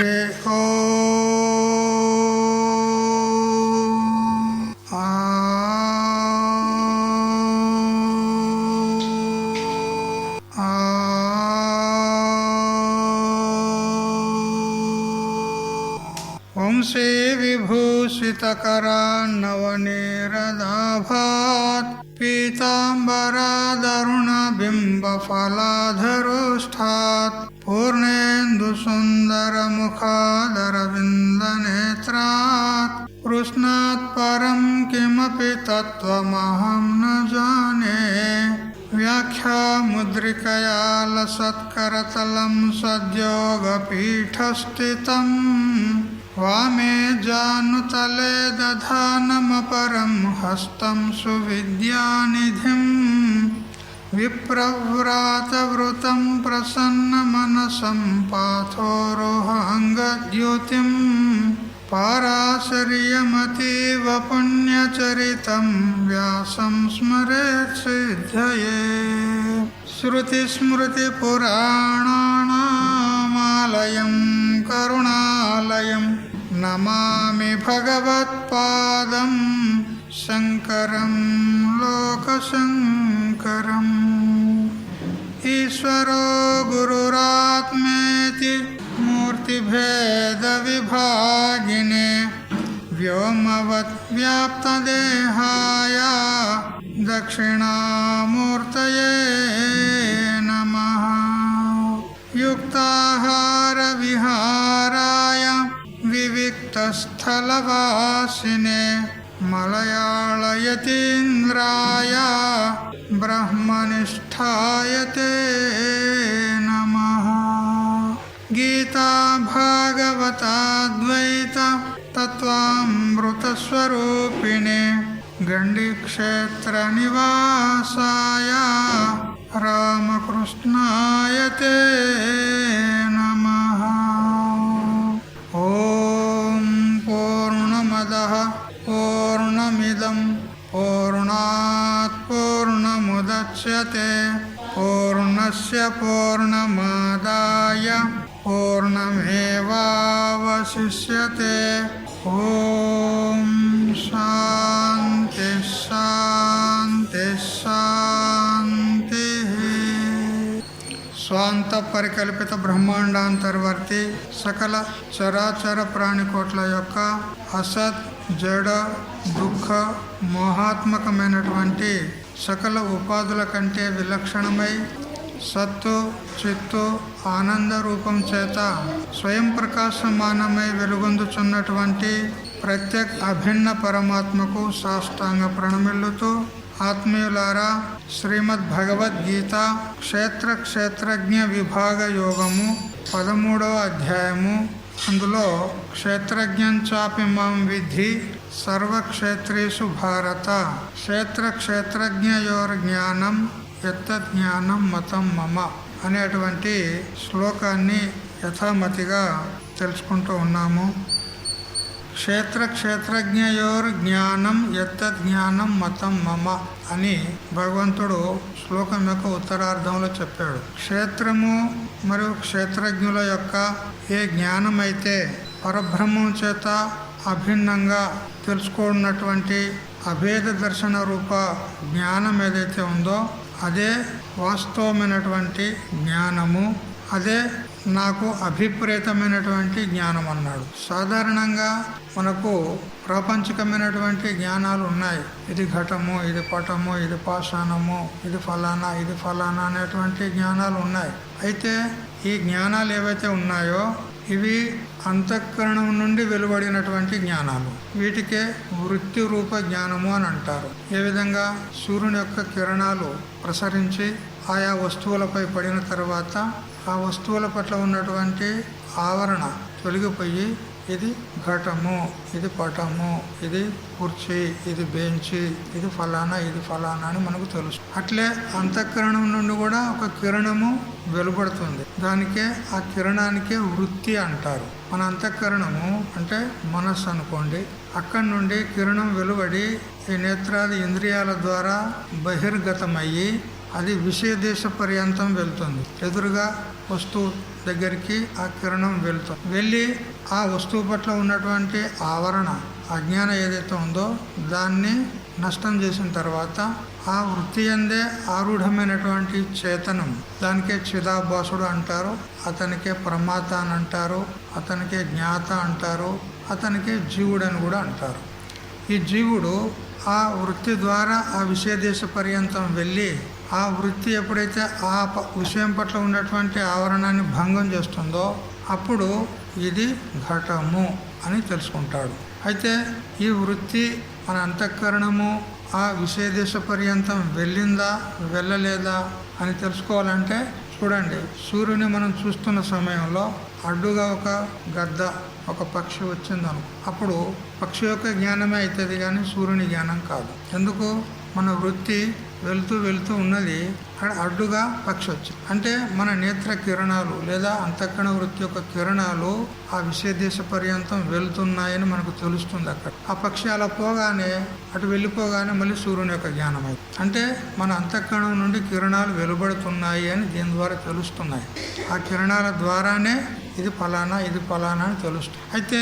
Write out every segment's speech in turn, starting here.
హరి వంశీ విభూషితకరాన్నవనీరదాభాత్ పీతాంబరాదరుణబింబఫలాధరోష్ఠాత్ పూర్ణేन्दుసుन्दరముఖాదరవిन्दనేత్రాత్ కృష్ణాత్ పరం కిమపి తత్వమహం న జానే వ్యాఖ్యాముద్రికయా లసత్కరతలం సద్యోగపీఠస్థితం వామే జానుతలే దధానమపరం హస్తం సువిద్యానిధిం విప్రవ్రాతవృతం ప్రసన్నమనసం పాథోరోహాంగద్యుతిం పారాశర్యమతీవ పుణ్యచరితం వ్యాసం స్మరేత్ సిద్ధయే శృతిస్మృతిపురాణానామాలయం కరుణాలయం నమామి భగవత్పాదం శంకరం లోకశంకరం. ఈశ్వరో గురురాత్మేతి మూర్తిభేద విభాగినే వ్యోమవత్ వ్యాప్తదేహాయ దక్షిణామూర్తయే నమః. యుక్తాహార విహారాయ వివిక్తస్థలవాసినే మలయాళయతీంద్రాయ బ్రహ్మనిష్ఠాయ తే నమః. గీతా భాగవతాద్వైత తత్వామృతస్వరూపిణే గండిక్షేత్ర నివాసాయ రామకృష్ణాయ తే నమః. ఓం పూర్ణమదః పూర్ణమిదం పూర్ణాత్ పూర్ణముదచ్యతే పూర్ణస్య పూర్ణమాదాయ పూర్ణమేవావశిష్యతే. ఓం శాంతి శాంతి శాంతి. స్వాంత పరికల్పిత బ్రహ్మాండాంతర్వర్తి సకల చరాచర ప్రాణికోట్ల యొక్క అసత్ జడ దుఃఖ మోహాత్మకమైనటువంటి సకల ఉపాధుల కంటే విలక్షణమై సత్తు చిత్తు ఆనంద రూపం చేత స్వయం ప్రకాశమానమై వెలుగొందుచున్నటువంటి ప్రత్యేక అభిన్న పరమాత్మకు సాష్టాంగ ప్రణమిల్లుతూ, ఆత్మీయులారా, శ్రీమద్ భగవద్గీత క్షేత్ర క్షేత్రజ్ఞ విభాగ యోగము 13వ అధ్యాయము. అందులో క్షేత్రజ్ఞం చాపి మాం విద్ధి సర్వక్షేత్రేషు భారత క్షేత్ర క్షేత్రజ్ఞయోర్ జ్ఞానం యత్తజ్ఞానం మతం మమ అనేటువంటి శ్లోకాన్ని యథామతిగా తెలుసుకుంటూ ఉన్నాము. క్షేత్ర క్షేత్రజ్ఞయోర్ జ్ఞానం యత్తజ్ఞానం మతం మమ అని భగవంతుడు శ్లోకం యొక్క ఉత్తరార్ధంలో చెప్పాడు. క్షేత్రము మరియు క్షేత్రజ్ఞుల యొక్క ఏ జ్ఞానం అయితే పరబ్రహ్మం చేత అభిన్నంగా తెలుసుకున్నటువంటి అభేద దర్శన రూప జ్ఞానం ఏదైతే ఉందో అదే వాస్తవమైనటువంటి జ్ఞానము, అదే నాకు అభిప్రేతమైనటువంటి జ్ఞానం అన్నాడు. సాధారణంగా మనకు ప్రాపంచికమైనటువంటి జ్ఞానాలు ఉన్నాయి. ఇది ఘటము, ఇది పటము, ఇది పాషాణము, ఇది ఫలానా, ఇది ఫలానా అనేటువంటి జ్ఞానాలు ఉన్నాయి. అయితే ఈ జ్ఞానాలు ఏవైతే ఉన్నాయో ఇవి అంతఃకరణం నుండి వెలువడినటువంటి జ్ఞానాలు. వీటికే వృత్తి రూప జ్ఞానము అని అంటారు. ఏ విధంగా సూర్యుని యొక్క కిరణాలు ప్రసరించి ఆయా వస్తువులపై పడిన తర్వాత ఆ వస్తువుల పట్ల ఉన్నటువంటి ఆవరణ తొలగిపోయి ఇది ఘటము, ఇది పటము, ఇది కుర్చీ, ఇది బెంచి, ఇది ఫలానా, ఇది ఫలానా అని మనకు తెలుసు. అట్లే అంతఃకరణం నుండి కూడా ఒక కిరణము వెలువడుతుంది. దానికే ఆ కిరణానికే వృత్తి అంటారు. మన అంతఃకరణము అంటే మనస్సు అనుకోండి. అక్కడి నుండి కిరణం వెలువడి ఈ నేత్రాది ఇంద్రియాల ద్వారా బహిర్గతమయ్యి అది విషయ దేశ పర్యంతం వెళ్తుంది. ఎదురుగా వస్తువు దగ్గరికి ఆ కిరణం వెళ్తుంది. వెళ్ళి ఆ వస్తువు పట్ల ఉన్నటువంటి ఆవరణ అజ్ఞాన ఏదైతే ఉందో దాన్ని నష్టం చేసిన తర్వాత ఆ వృత్తి అందే ఆరూఢమైనటువంటి చేతనం, దానికే చిదాభాసుడు అంటారు, అతనికే ప్రమాత అని అంటారు, అతనికే జ్ఞాత అంటారు, అతనికే జీవుడు అని కూడా అంటారు. ఈ జీవుడు ఆ వృత్తి ద్వారా ఆ విషయదేశ పర్యంతం వెళ్ళి ఆ వృత్తి ఎప్పుడైతే ఆ విషయం పట్ల ఉన్నటువంటి ఆవరణాన్ని భంగం చేస్తుందో అప్పుడు ఇది ఘటము అని తెలుసుకుంటాడు. అయితే ఈ వృత్తి మన అంతఃకరణము ఆ విషయదేశ పర్యంతం వెళ్ళిందా వెళ్ళలేదా అని తెలుసుకోవాలంటే చూడండి, సూర్యుని మనం చూస్తున్న సమయంలో అడ్డుగా ఒక గద్ద, ఒక పక్షి వచ్చిందను, అప్పుడు పక్షి యొక్క జ్ఞానమే అవుతుంది కానీ సూర్యుని జ్ఞానం కాదు. ఎందుకు? మన వృత్తి వెళ్తూ వెళ్తూ ఉన్నది, అక్కడ అడ్డుగా పక్షి వచ్చింది. అంటే మన నేత్ర కిరణాలు లేదా అంతఃకరణ వృత్తి యొక్క కిరణాలు ఆ విషయదేశ పర్యంతం వెళ్తున్నాయని మనకు తెలుస్తుంది. అక్కడ ఆ పక్షి అలా పోగానే అటు వెళ్ళిపోగానే మళ్ళీ సూర్యుని యొక్క జ్ఞానం అయింది. అంటే మన అంతఃకరణం నుండి కిరణాలు వెలువడుతున్నాయి అని దీని ద్వారా తెలుస్తున్నాయి. ఆ కిరణాల ద్వారానే ఇది ఫలానా ఇది ఫలానా అని తెలుస్తుంది. అయితే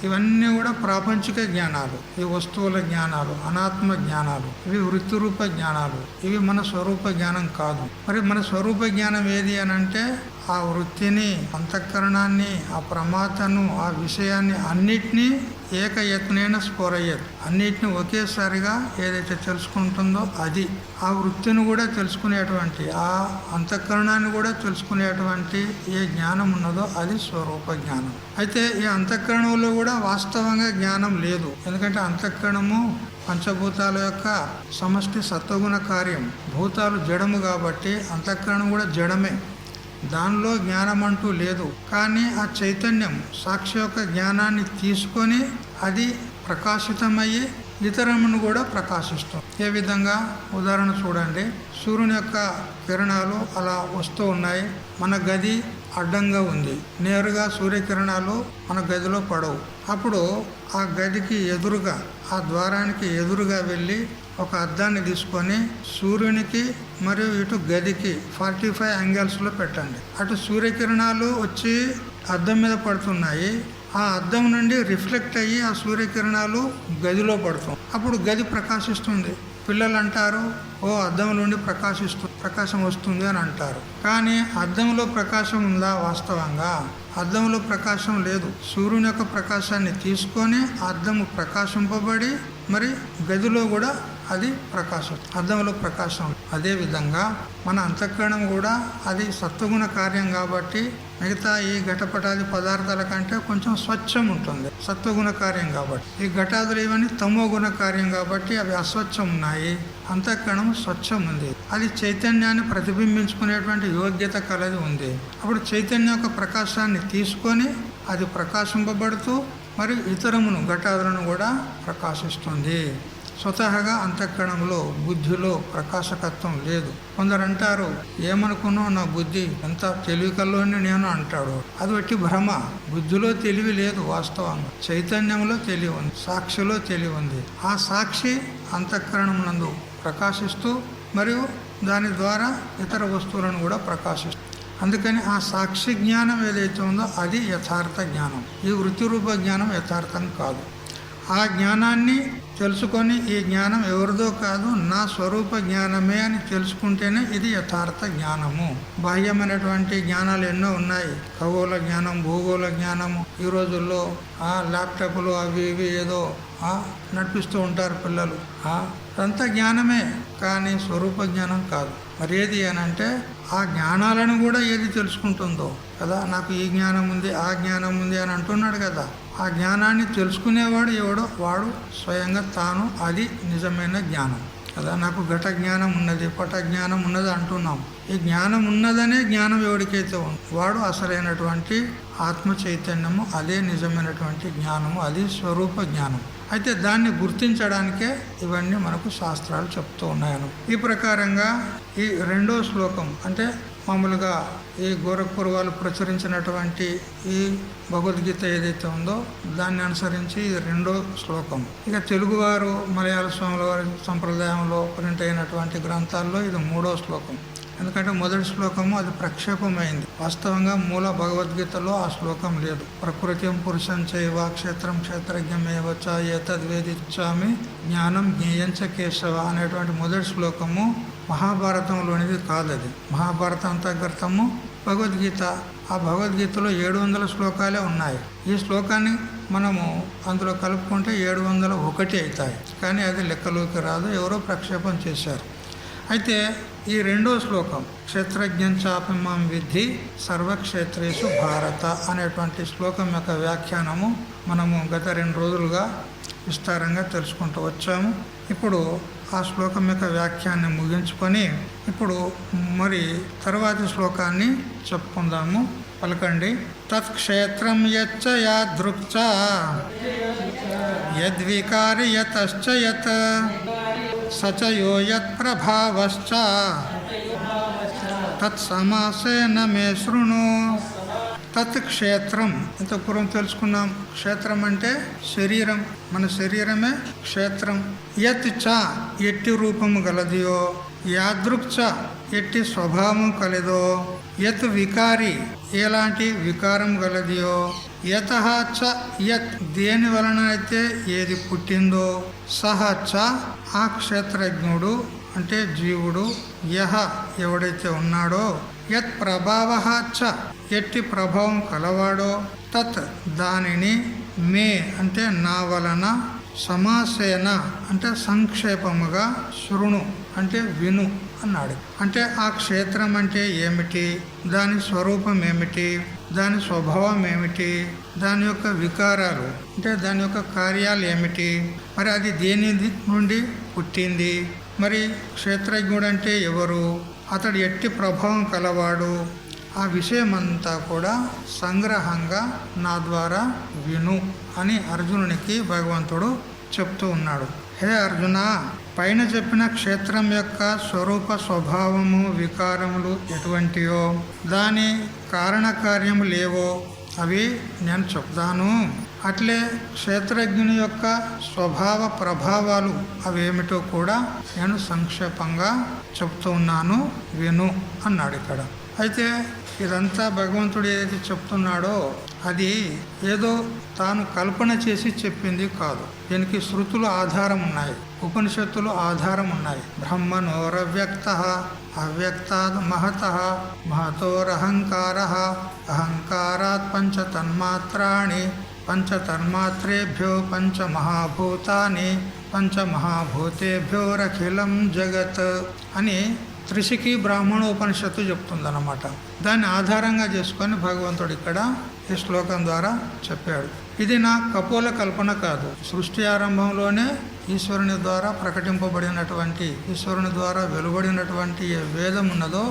ఇవన్నీ కూడా ప్రాపంచిక జ్ఞానాలు, ఈ వస్తువుల జ్ఞానాలు, అనాత్మ జ్ఞానాలు, ఇవి వృత్తి రూప జ్ఞానాలు, ఇవి మన స్వరూప జ్ఞానం కాదు. మరి మన స్వరూప జ్ఞానం ఏది అని అంటే ఆ వృత్తిని, అంతఃకరణాన్ని, ఆ ప్రమాతను, ఆ విషయాన్ని అన్నిటినీ ఏకయత్నైన స్ఫోరయ్యదు, అన్నిటిని ఒకేసారిగా ఏదైతే తెలుసుకుంటుందో అది. ఆ వృత్తిని కూడా తెలుసుకునేటువంటి, ఆ అంతఃకరణాన్ని కూడా తెలుసుకునేటువంటి ఏ జ్ఞానం ఉన్నదో అది స్వరూప జ్ఞానం. అయితే ఈ అంతఃకరణంలో కూడా వాస్తవంగా జ్ఞానం లేదు. ఎందుకంటే అంతఃకరణము పంచభూతాల యొక్క సమష్టి సత్వగుణ కార్యం. భూతాలు జడము కాబట్టి అంతఃకరణం కూడా జడమే, దానిలో జ్ఞానం అంటూ లేదు. కానీ ఆ చైతన్యం సాక్షి యొక్క జ్ఞానాన్ని తీసుకొని అది ప్రకాశితమయ్యి ఇతరమును కూడా ప్రకాశిస్తుంది. ఏ విధంగా? ఉదాహరణ చూడండి, సూర్యుని యొక్క కిరణాలు అలా వస్తూ ఉన్నాయి, మన గది అడ్డంగా ఉంది, నేరుగా సూర్యకిరణాలు మన గదిలో పడవు. అప్పుడు ఆ గదికి ఎదురుగా, ఆ ద్వారానికి ఎదురుగా వెళ్ళి ఒక అద్దాన్ని తీసుకొని సూర్యునికి మరియు ఇటు గదికి 45 యాంగిల్స్లో పెట్టండి. అటు సూర్యకిరణాలు వచ్చి అద్దం మీద పడుతున్నాయి, ఆ అద్దం నుండి రిఫ్లెక్ట్ అయ్యి ఆ సూర్యకిరణాలు గదిలో పడుతుంది. అప్పుడు గది ప్రకాశిస్తుంది. పిల్లలు అంటారు, ఓ అద్దం నుండి ప్రకాశం వస్తుంది అని అంటారు. కానీ అద్దంలో ప్రకాశం ఉందా? వాస్తవంగా అద్దంలో ప్రకాశం లేదు. సూర్యుని యొక్క ప్రకాశాన్ని తీసుకొని అద్దము ప్రకాశింపబడి మరి గదిలో కూడా అది ప్రకాశం, అద్దంలో ప్రకాశం. అదేవిధంగా మన అంతఃకరణం కూడా అది సత్వగుణ కార్యం కాబట్టి మిగతా ఈ ఘటపటాది పదార్థాల కంటే కొంచెం స్వచ్ఛం ఉంటుంది, సత్వగుణ కార్యం కాబట్టి. ఈ ఘటాదులు ఇవన్నీ తమో గుణ కార్యం కాబట్టి అవి అస్వచ్ఛం ఉన్నాయి. అంతఃకరణం స్వచ్ఛం ఉంది, అది చైతన్యాన్ని ప్రతిబింబించుకునేటువంటి యోగ్యత కలది ఉంది. అప్పుడు చైతన్యం యొక్క ప్రకాశాన్ని తీసుకొని అది ప్రకాశింపబడుతూ మరి ఇతరమును ఘటాదులను కూడా ప్రకాశిస్తుంది. స్వతహాగా అంతఃకరణంలో బుద్ధిలో ప్రకాశకత్వం లేదు. కొందరు అంటారు, ఏమనుకున్నావు నా బుద్ధి ఎంత తెలివికల్లోని నేను అంటాడు. అది వచ్చి భ్రమ. బుద్ధిలో తెలివి లేదు, వాస్తవంగా చైతన్యంలో తెలివి ఉంది, సాక్షిలో తెలివి ఉంది. ఆ సాక్షి అంతఃకరణం నందు ప్రకాశిస్తూ మరియు దాని ద్వారా ఇతర వస్తువులను కూడా ప్రకాశిస్తుంది. అందుకని ఆ సాక్షి జ్ఞానం ఏదైతే ఉందో అది యథార్థ జ్ఞానం. ఈ వృత్తి రూప జ్ఞానం యథార్థం కాదు. ఆ జ్ఞానాన్ని తెలుసుకొని ఈ జ్ఞానం ఎవరిదో కాదు, నా స్వరూప జ్ఞానమే అని తెలుసుకుంటేనే ఇది యథార్థ జ్ఞానము. బాహ్యమైనటువంటి జ్ఞానాలు ఎన్నో ఉన్నాయి, ఖగోళ జ్ఞానం, భూగోళ జ్ఞానము. ఈ రోజుల్లో ల్యాప్టాప్లు అవి ఇవి ఏదో నడిపిస్తూ ఉంటారు పిల్లలు. అదంతా జ్ఞానమే, కానీ స్వరూప జ్ఞానం కాదు. మరి ఏది అనంటే ఆ జ్ఞానాలను కూడా ఏది తెలుసుకుంటుందో కదా. నాకు ఈ జ్ఞానం ఉంది, ఆ జ్ఞానం ఉంది అని అంటున్నాడు కదా. ఆ జ్ఞానాన్ని తెలుసుకునేవాడు ఎవడో వాడు స్వయంగా తాను, అది నిజమైన జ్ఞానం కదా. నాకు ఘట జ్ఞానం ఉన్నది, పట జ్ఞానం ఉన్నది అంటున్నాం. ఈ జ్ఞానం ఉన్నదనే జ్ఞానం ఎవరికైతే ఉంది వాడు అసలైనటువంటి ఆత్మ చైతన్యము, అదే నిజమైనటువంటి జ్ఞానము, అది స్వరూప జ్ఞానం. అయితే దాన్ని గుర్తించడానికే ఇవన్నీ మనకు శాస్త్రాలు చెప్తూ ఉన్నాయను. ఈ ప్రకారంగా ఈ రెండో శ్లోకం అంటే మామూలుగా ఈ గోరఖ్పూర్ వాళ్ళు ప్రచురించినటువంటి ఈ భగవద్గీత ఏదైతే ఉందో దాన్ని అనుసరించి ఇది 2వ శ్లోకం. ఇక తెలుగువారు మలయాళ స్వాముల వారి సంప్రదాయంలో ప్రింట్ అయినటువంటి గ్రంథాల్లో ఇది 3వ శ్లోకం. ఎందుకంటే మొదటి శ్లోకము అది ప్రక్షేపమైంది. వాస్తవంగా మూల భగవద్గీతలో ఆ శ్లోకం లేదు. ప్రకృతిం పురుషం చైవ క్షేత్రం క్షేత్రజ్ఞమేవ చ ఏతద్వేదిచ్చామి జ్ఞానం జ్ఞేయంచ కేశవ అనేటువంటి మొదటి శ్లోకము మహాభారతంలోనిది కాదది. మహాభారత అంతర్గతము భగవద్గీత. ఆ భగవద్గీతలో 700 శ్లోకాలే ఉన్నాయి. ఈ శ్లోకాన్ని మనము అందులో కలుపుకుంటే 701 అవుతాయి. కానీ అది లెక్కలోకి రాదు, ఎవరో ప్రక్షేపం చేశారు. అయితే ఈ 2వ శ్లోకం క్షేత్రజ్ఞం చాపిమాం విద్ధి సర్వక్షేత్రేషు భారత అనేటువంటి శ్లోకం యొక్క వ్యాఖ్యానము మనము గత 2 రోజులుగా విస్తారంగా తెలుసుకుంటూ వచ్చాము. ఇప్పుడు ఆ శ్లోకం యొక్క వ్యాఖ్యాన్ని ముగించుకొని ఇప్పుడు మరి తర్వాతి శ్లోకాన్ని చెప్పుకుందాము. పలకండి. తత్క్షేత్రం యచ్చ యాదృక్చ యద్వికారి యతశ్చ యత్ సచయో యత్ ప్రభావశ్చ తత్సమాసేన మే శృణు. తత్ క్షేత్రం ఇంత పూర్వం తెలుసుకున్నాం. క్షేత్రం అంటే శరీరం, మన శరీరమే క్షేత్రం. యత్ చ ఎట్టి రూపము గలదియో, యాదృక్ చ ఎట్టి స్వభావం కలదో, యత్ వికారి ఎలాంటి వికారం గలదియో, యతః చ యత్ దేని వలన అయితే ఏది పుట్టిందో, సహ చ ఆ క్షేత్రజ్ఞుడు అంటే జీవుడు, యహ ఎవడైతే ఉన్నాడో, యత్ ప్రభావః చ ఎట్టి ప్రభావం కలవాడో, తత్ దానిని మే అంటే నా వలన, సమాసేన అంటే సంక్షేపముగా, శృణు అంటే విను అన్నాడు. అంటే ఆ క్షేత్రం అంటే ఏమిటి, దాని స్వరూపం ఏమిటి, దాని స్వభావం ఏమిటి, దాని యొక్క వికారాలు అంటే దాని యొక్క కార్యాలు ఏమిటి, మరి అది దేని నుండి పుట్టింది, మరి క్షేత్రజ్ఞుడు అంటే ఎవరు, అతడు ఎట్టి ప్రభావం కలవాడు, ఆ విషయమంతా కూడా సంగ్రహంగా నా ద్వారా విను అని అర్జునునికి భగవంతుడు చెప్తూ ఉన్నాడు. హే అర్జున, పైన చెప్పిన క్షేత్రం యొక్క స్వరూప స్వభావము వికారములు ఎటువంటివో, దాని కారణకార్యములేవో అవి నేను చెప్తాను. అట్లే క్షేత్రజ్ఞుని యొక్క స్వభావ ప్రభావాలు అవేమిటో కూడా నేను సంక్షేపంగా చెప్తూ ఉన్నాను, విను అన్నాడు ఇక్కడ. అయితే ఇదంతా భగవంతుడు ఏదైతే చెప్తున్నాడో అది ఏదో తాను కల్పన చేసి చెప్పింది కాదు. దీనికి శృతులు ఆధారం ఉన్నాయి, ఉపనిషత్తులు ఆధారం ఉన్నాయి. బ్రహ్మణోరవ్యక్తః అవ్యక్తాద్ మహతః మహతోరహంకారః అహంకారాత్ పంచతన్మాత్రాణి పంచతన్మాత్రేభ్యో పంచమహాభూతాని పంచమహాభూతేభ్యోరఖిలం జగత్ అని త్రిశికి బ్రాహ్మణోపనిషత్తు చెప్తుందన్నమాట. దాన్ని ఆధారంగా చేసుకొని భగవంతుడు ఇక్కడ ఈ శ్లోకం ద్వారా చెప్పాడు. ఇది నా కపోల కల్పన కాదు. సృష్టి ఆరంభంలోనే ఈశ్వరుని ద్వారా ప్రకటింపబడినటువంటి, ఈశ్వరుని ద్వారా వెలువడినటువంటి ఏ వేదం ఉన్నదో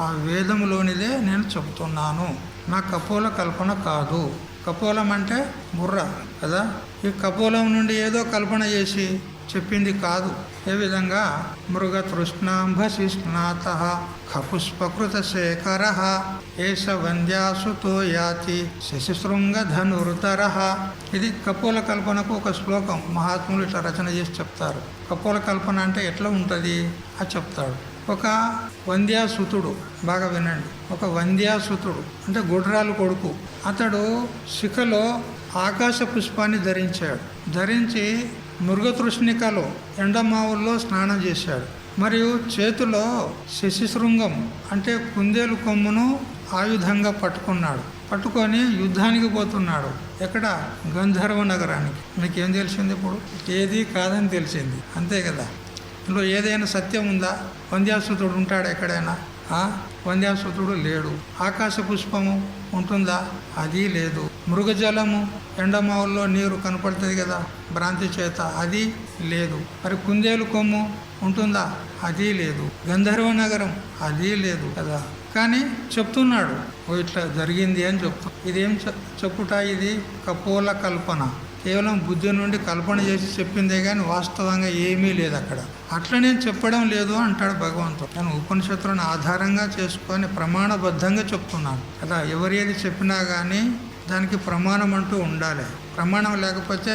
ఆ వేదములోనిదే నేను చెబుతున్నాను. నా కపోల కల్పన కాదు. కపోలం అంటే బుర్ర కదా. ఈ కపోలం నుండి ఏదో కల్పన చేసి చెప్పింది కాదు. ఏ విధంగా మృగతృష్ణాంభశిష్ణాతః ఖపుష్పకృత శేఖరః ఏష వంద్యాసుతో యాతి శశిశృంగధనుర్ధరః. ఇది కపోల కల్పనకు ఒక శ్లోకం. మహాత్ములు ఇట్లా రచన చేసి చెప్తారు. కపోల కల్పన అంటే ఎట్లా ఉంటుంది అది చెప్తాడు. ఒక వంద్యాసుతుడు, బాగా వినండి, ఒక వంద్యాసుతుడు అంటే గుడ్రాలు కొడుకు. అతడు శిఖలో ఆకాశ పుష్పాన్ని ధరించాడు. ధరించి మృగతృష్ణికలో ఎండమావుల్లో స్నానం చేశాడు. మరియు చేతిలో శశిశృంగం అంటే కుందేలు కొమ్మును ఆయుధంగా పట్టుకున్నాడు. పట్టుకొని యుద్ధానికి పోతున్నాడు. ఎక్కడ? గంధర్వ నగరానికి. మీకేం తెలిసింది? ఇప్పుడు ఏది కాదని తెలిసింది, అంతే కదా. ఇందులో ఏదైనా సత్యం ఉందా? వంద్యాసుతుడు ఉంటాడు ఎక్కడైనా? వంద్యాసుతుడు లేడు. ఆకాశ పుష్పము ఉంటుందా? అది లేదు. మృగజలము, ఎండమావుల్లో నీరు కనపడుతుంది కదా భ్రాంతి చేత, అది లేదు. మరి కుందేలు కొమ్ము ఉంటుందా? అది లేదు. గంధర్వ నగరం, అది లేదు కదా. కానీ చెప్తున్నాడు, ఓ ఇట్లా జరిగింది అని చెప్తాం. ఇదేం చెప్పుట? ఇది కపోల కల్పన. కేవలం బుద్ధి నుండి కల్పన చేసి చెప్పిందే కానీ వాస్తవంగా ఏమీ లేదు అక్కడ. అట్లా నేను చెప్పడం లేదు అంటాడు భగవంతుడు. నేను ఉపనిషత్తులను ఆధారంగా చేసుకొని ప్రమాణబద్ధంగా చెప్తున్నాను కదా. ఎవరేది చెప్పినా కానీ దానికి ప్రమాణం అంటూ ఉండాలి. ప్రమాణం లేకపోతే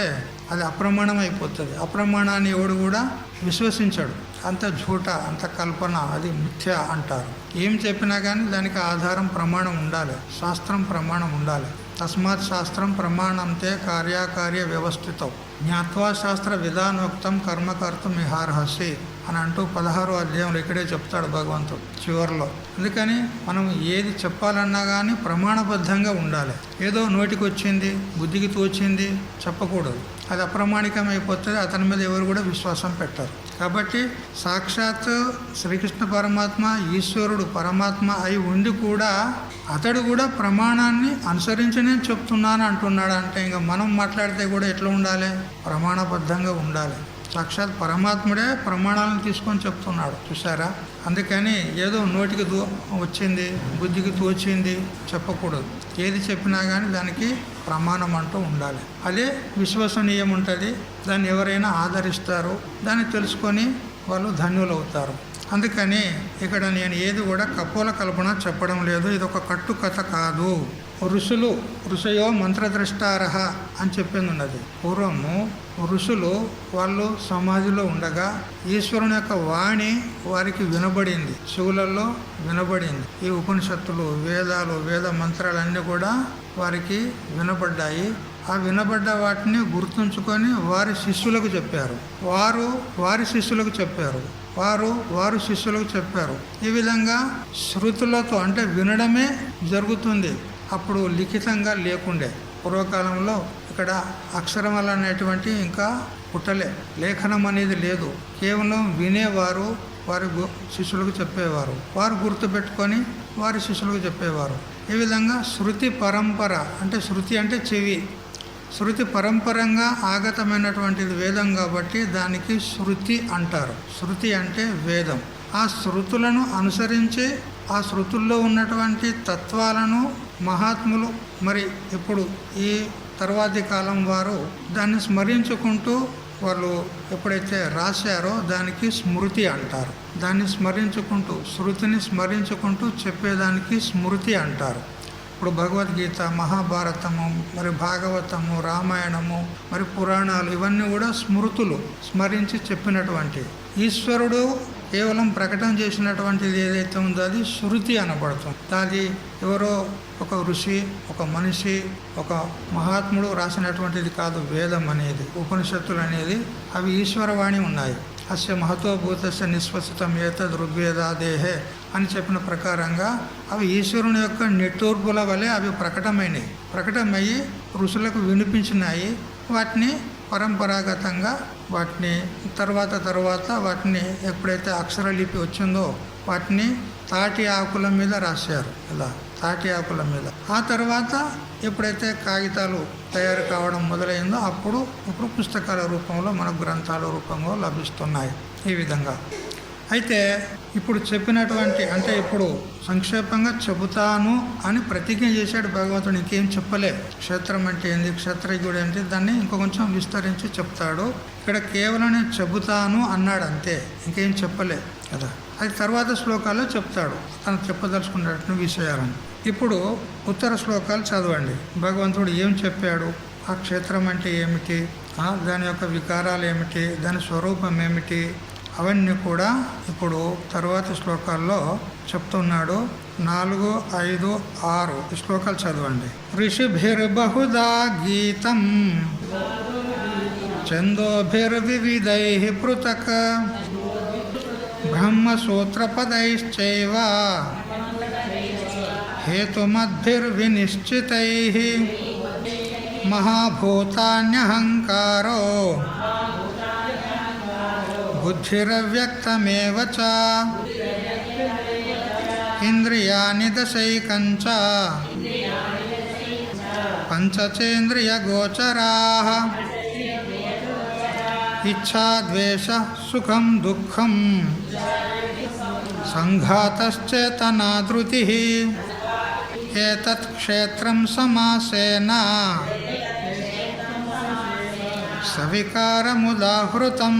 అది అప్రమాణం అయిపోతుంది. అప్రమాణాన్ని ఎవడు కూడా విశ్వసించాడు. అంత ఝూట, అంత కల్పన, అది మిథ్య అంటారు. ఏం చెప్పినా కానీ దానికి ఆధారం ప్రమాణం ఉండాలి. శాస్త్రం ప్రమాణం ఉండాలి. తస్మాత్ శాస్త్రం ప్రమాణంతే కార్యకార్య వ్యవస్థితం జ్ఞాత్వా శాస్త్ర విధానోక్తం కర్మకర్తం ఇహార్హసి అని అంటూ 16వ అధ్యాయంలో ఇక్కడే చెప్తాడు భగవంతుడు చివరిలో. అందుకని మనం ఏది చెప్పాలన్నా కానీ ప్రమాణబద్ధంగా ఉండాలి. ఏదో నోటికి వచ్చింది, బుద్ధికి తోచింది చెప్పకూడదు. అది అప్రమాణికం అయిపోతుంది. అతని మీద ఎవరు కూడా విశ్వాసం పెట్టారు. కాబట్టి సాక్షాత్ శ్రీకృష్ణ పరమాత్మ ఈశ్వరుడు పరమాత్మ అయి ఉండి కూడా అతడు కూడా ప్రమాణాన్ని అనుసరించి నేను చెప్తున్నాను అంటున్నాడు. అంటే ఇంకా మనం మాట్లాడితే కూడా ఎట్లా ఉండాలి? ప్రమాణబద్ధంగా ఉండాలి. సాక్షాత్ పరమాత్ముడే ప్రమాణాలను తీసుకొని చెప్తున్నాడు, చూసారా. అందుకని ఏదో నోటికి వచ్చింది, బుద్ధికి తోచింది చెప్పకూడదు. ఏది చెప్పినా కానీ దానికి ప్రమాణం అంటూ ఉండాలి. అదే విశ్వసనీయం ఉంటుంది. దాన్ని ఎవరైనా ఆదరిస్తారు. దాన్ని తెలుసుకొని వాళ్ళు ధన్యులు అవుతారు. అందుకని ఇక్కడ నేను ఏది కూడా కపోల కల్పన చెప్పడం లేదు. ఇది ఒక కట్టు కథ కాదు. ఋషయో మంత్రద్రష్టారహ అని చెప్పింది ఉన్నది. పూర్వము ఋషులు వాళ్ళు సమాధిలో ఉండగా ఈశ్వరుని యొక్క వాణి వారికి వినబడింది, చెవులలో వినబడింది. ఈ ఉపనిషత్తులు, వేదాలు, వేద మంత్రాలన్నీ కూడా వారికి వినబడ్డాయి. ఆ వినబడ్డ వాటిని గుర్తుంచుకొని వారి శిష్యులకు చెప్పారు. వారు వారి శిష్యులకు చెప్పారు. వారు శిష్యులకు చెప్పారు. ఈ విధంగా శృతులతో అంటే వినడమే జరుగుతుంది. అప్పుడు లిఖితంగా లేకుండే. పూర్వకాలంలో ఇక్కడ అక్షరములు అనేటువంటి ఇంకా పుట్టలే. లేఖనం అనేది లేదు. కేవలం వినేవారు, వారి శిష్యులకు చెప్పేవారు. వారు గుర్తుపెట్టుకొని వారి శిష్యులకు చెప్పేవారు. ఈ విధంగా శృతి పరంపర అంటే శృతి అంటే చెవి. శృతి పరంపరంగా ఆగతమైనటువంటిది వేదం కాబట్టి దానికి శృతి అంటారు. శృతి అంటే వేదం. ఆ శృతులను అనుసరించి ఆ శృతుల్లో ఉన్నటువంటి తత్వాలను మహాత్ములు మరి ఇప్పుడు ఈ తర్వాతి కాలం వారు దాన్ని స్మరించుకుంటూ వాళ్ళు ఎప్పుడైతే రాశారో దానికి స్మృతి అంటారు. దాన్ని స్మరించుకుంటూ శృతిని స్మరించుకుంటూ చెప్పేదానికి స్మృతి అంటారు. ఇప్పుడు భగవద్గీత, మహాభారతము, మరి భాగవతము, రామాయణము, మరి పురాణాలు ఇవన్నీ కూడా స్మృతులు, స్మరించి చెప్పినటువంటి. ఈశ్వరుడు కేవలం ప్రకటన చేసినటువంటిది ఏదైతే ఉందో అది శృతి అనబడుతుంది. అది ఎవరో ఒక ఋషి, ఒక మనిషి, ఒక మహాత్ముడు రాసినటువంటిది కాదు వేదం అనేది, ఉపనిషత్తులు అనేది. అవి ఈశ్వరవాణి ఉన్నాయి. అస్య మహతోభూతస్య నిశ్వసితం ఏతద్ ఋగ్వేదాదేహే అని చెప్పిన ప్రకారంగా అవి ఈశ్వరుని యొక్క నిట్టూర్పుల వలె అవి ప్రకటమయ్యి ఋషులకు వినిపించినాయి. వాటిని పరంపరాగతంగా వాటిని తర్వాత వాటిని ఎప్పుడైతే అక్షరలిపి వచ్చిందో వాటిని తాటి ఆకుల మీద రాశారు. ఇలా తాటి ఆకుల మీద. ఆ తర్వాత ఎప్పుడైతే కాగితాలు తయారు కావడం మొదలైందో ఇప్పుడు పుస్తకాల రూపంలో మనకు గ్రంథాల రూపంలో లభిస్తున్నాయి. ఈ విధంగా అయితే ఇప్పుడు చెప్పినటువంటి అంటే ఇప్పుడు సంక్షేపంగా చెబుతాను అని ప్రతిజ్ఞ చేశాడు భగవంతుడు. ఇంకేం చెప్పలే. క్షేత్రం అంటే ఏంది, క్షేత్రజ్ఞుడు ఏంటి, దాన్ని ఇంకొంచెం విస్తరించి చెప్తాడు. ఇక్కడ కేవలం నేను చెబుతాను అన్నాడు అంతే, ఇంకేం చెప్పలే కదా. అది తర్వాత శ్లోకాల్లో చెప్తాడు తను చెప్పదలుచుకున్నట్టు విషయాలను. ఇప్పుడు ఉత్తర శ్లోకాలు చదవండి. భగవంతుడు ఏం చెప్పాడు, ఆ క్షేత్రం అంటే ఏమిటి, దాని యొక్క వికారాలు ఏమిటి, దాని స్వరూపం ఏమిటి, అవన్నీ కూడా ఇప్పుడు తరువాతి శ్లోకాల్లో చెప్తున్నాడు. 4, 5, 6 శ్లోకాలు చదవండి. ఋషిభిర్బహుదా గీతం ఛందోభిర్వివిధైః పృథక్ బ్రహ్మసూత్రపదైశ్చైవ హేతుమద్భిర్వినిశ్చితైః మహాభూతాన్యహంకారో బుద్ధిరవ్యక్తమేవ చ ఇంద్రియాణి దశైకంచ పంచచేంద్రియగోచరాః ఇచ్ఛా ద్వేష సుఖం దుఃఖం సంఘాతశ్చేతనా ధృతిః ఏతత్ క్షేత్రం సమాసేన సవికారముదాహృతం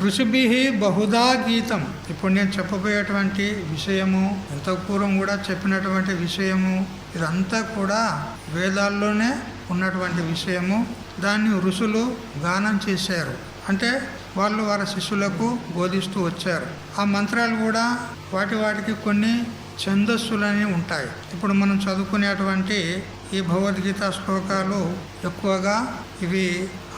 ఋషిభిః బహుదా గీతం. ఇప్పుడు నేను చెప్పబోయేటువంటి విషయము, ఇంతకు పూర్వం కూడా చెప్పినటువంటి విషయము, ఇదంతా కూడా వేదాల్లోనే ఉన్నటువంటి విషయము. దాన్ని ఋషులు గానం చేశారు. అంటే వాళ్ళు వారి శిష్యులకు బోధిస్తూ వచ్చారు. ఆ మంత్రాలు కూడా వాటికి కొన్ని ఛందస్సులని ఉంటాయి. ఇప్పుడు మనం చదువుకునేటువంటి ఈ భగవద్గీత శ్లోకాలు ఎక్కువగా ఇవి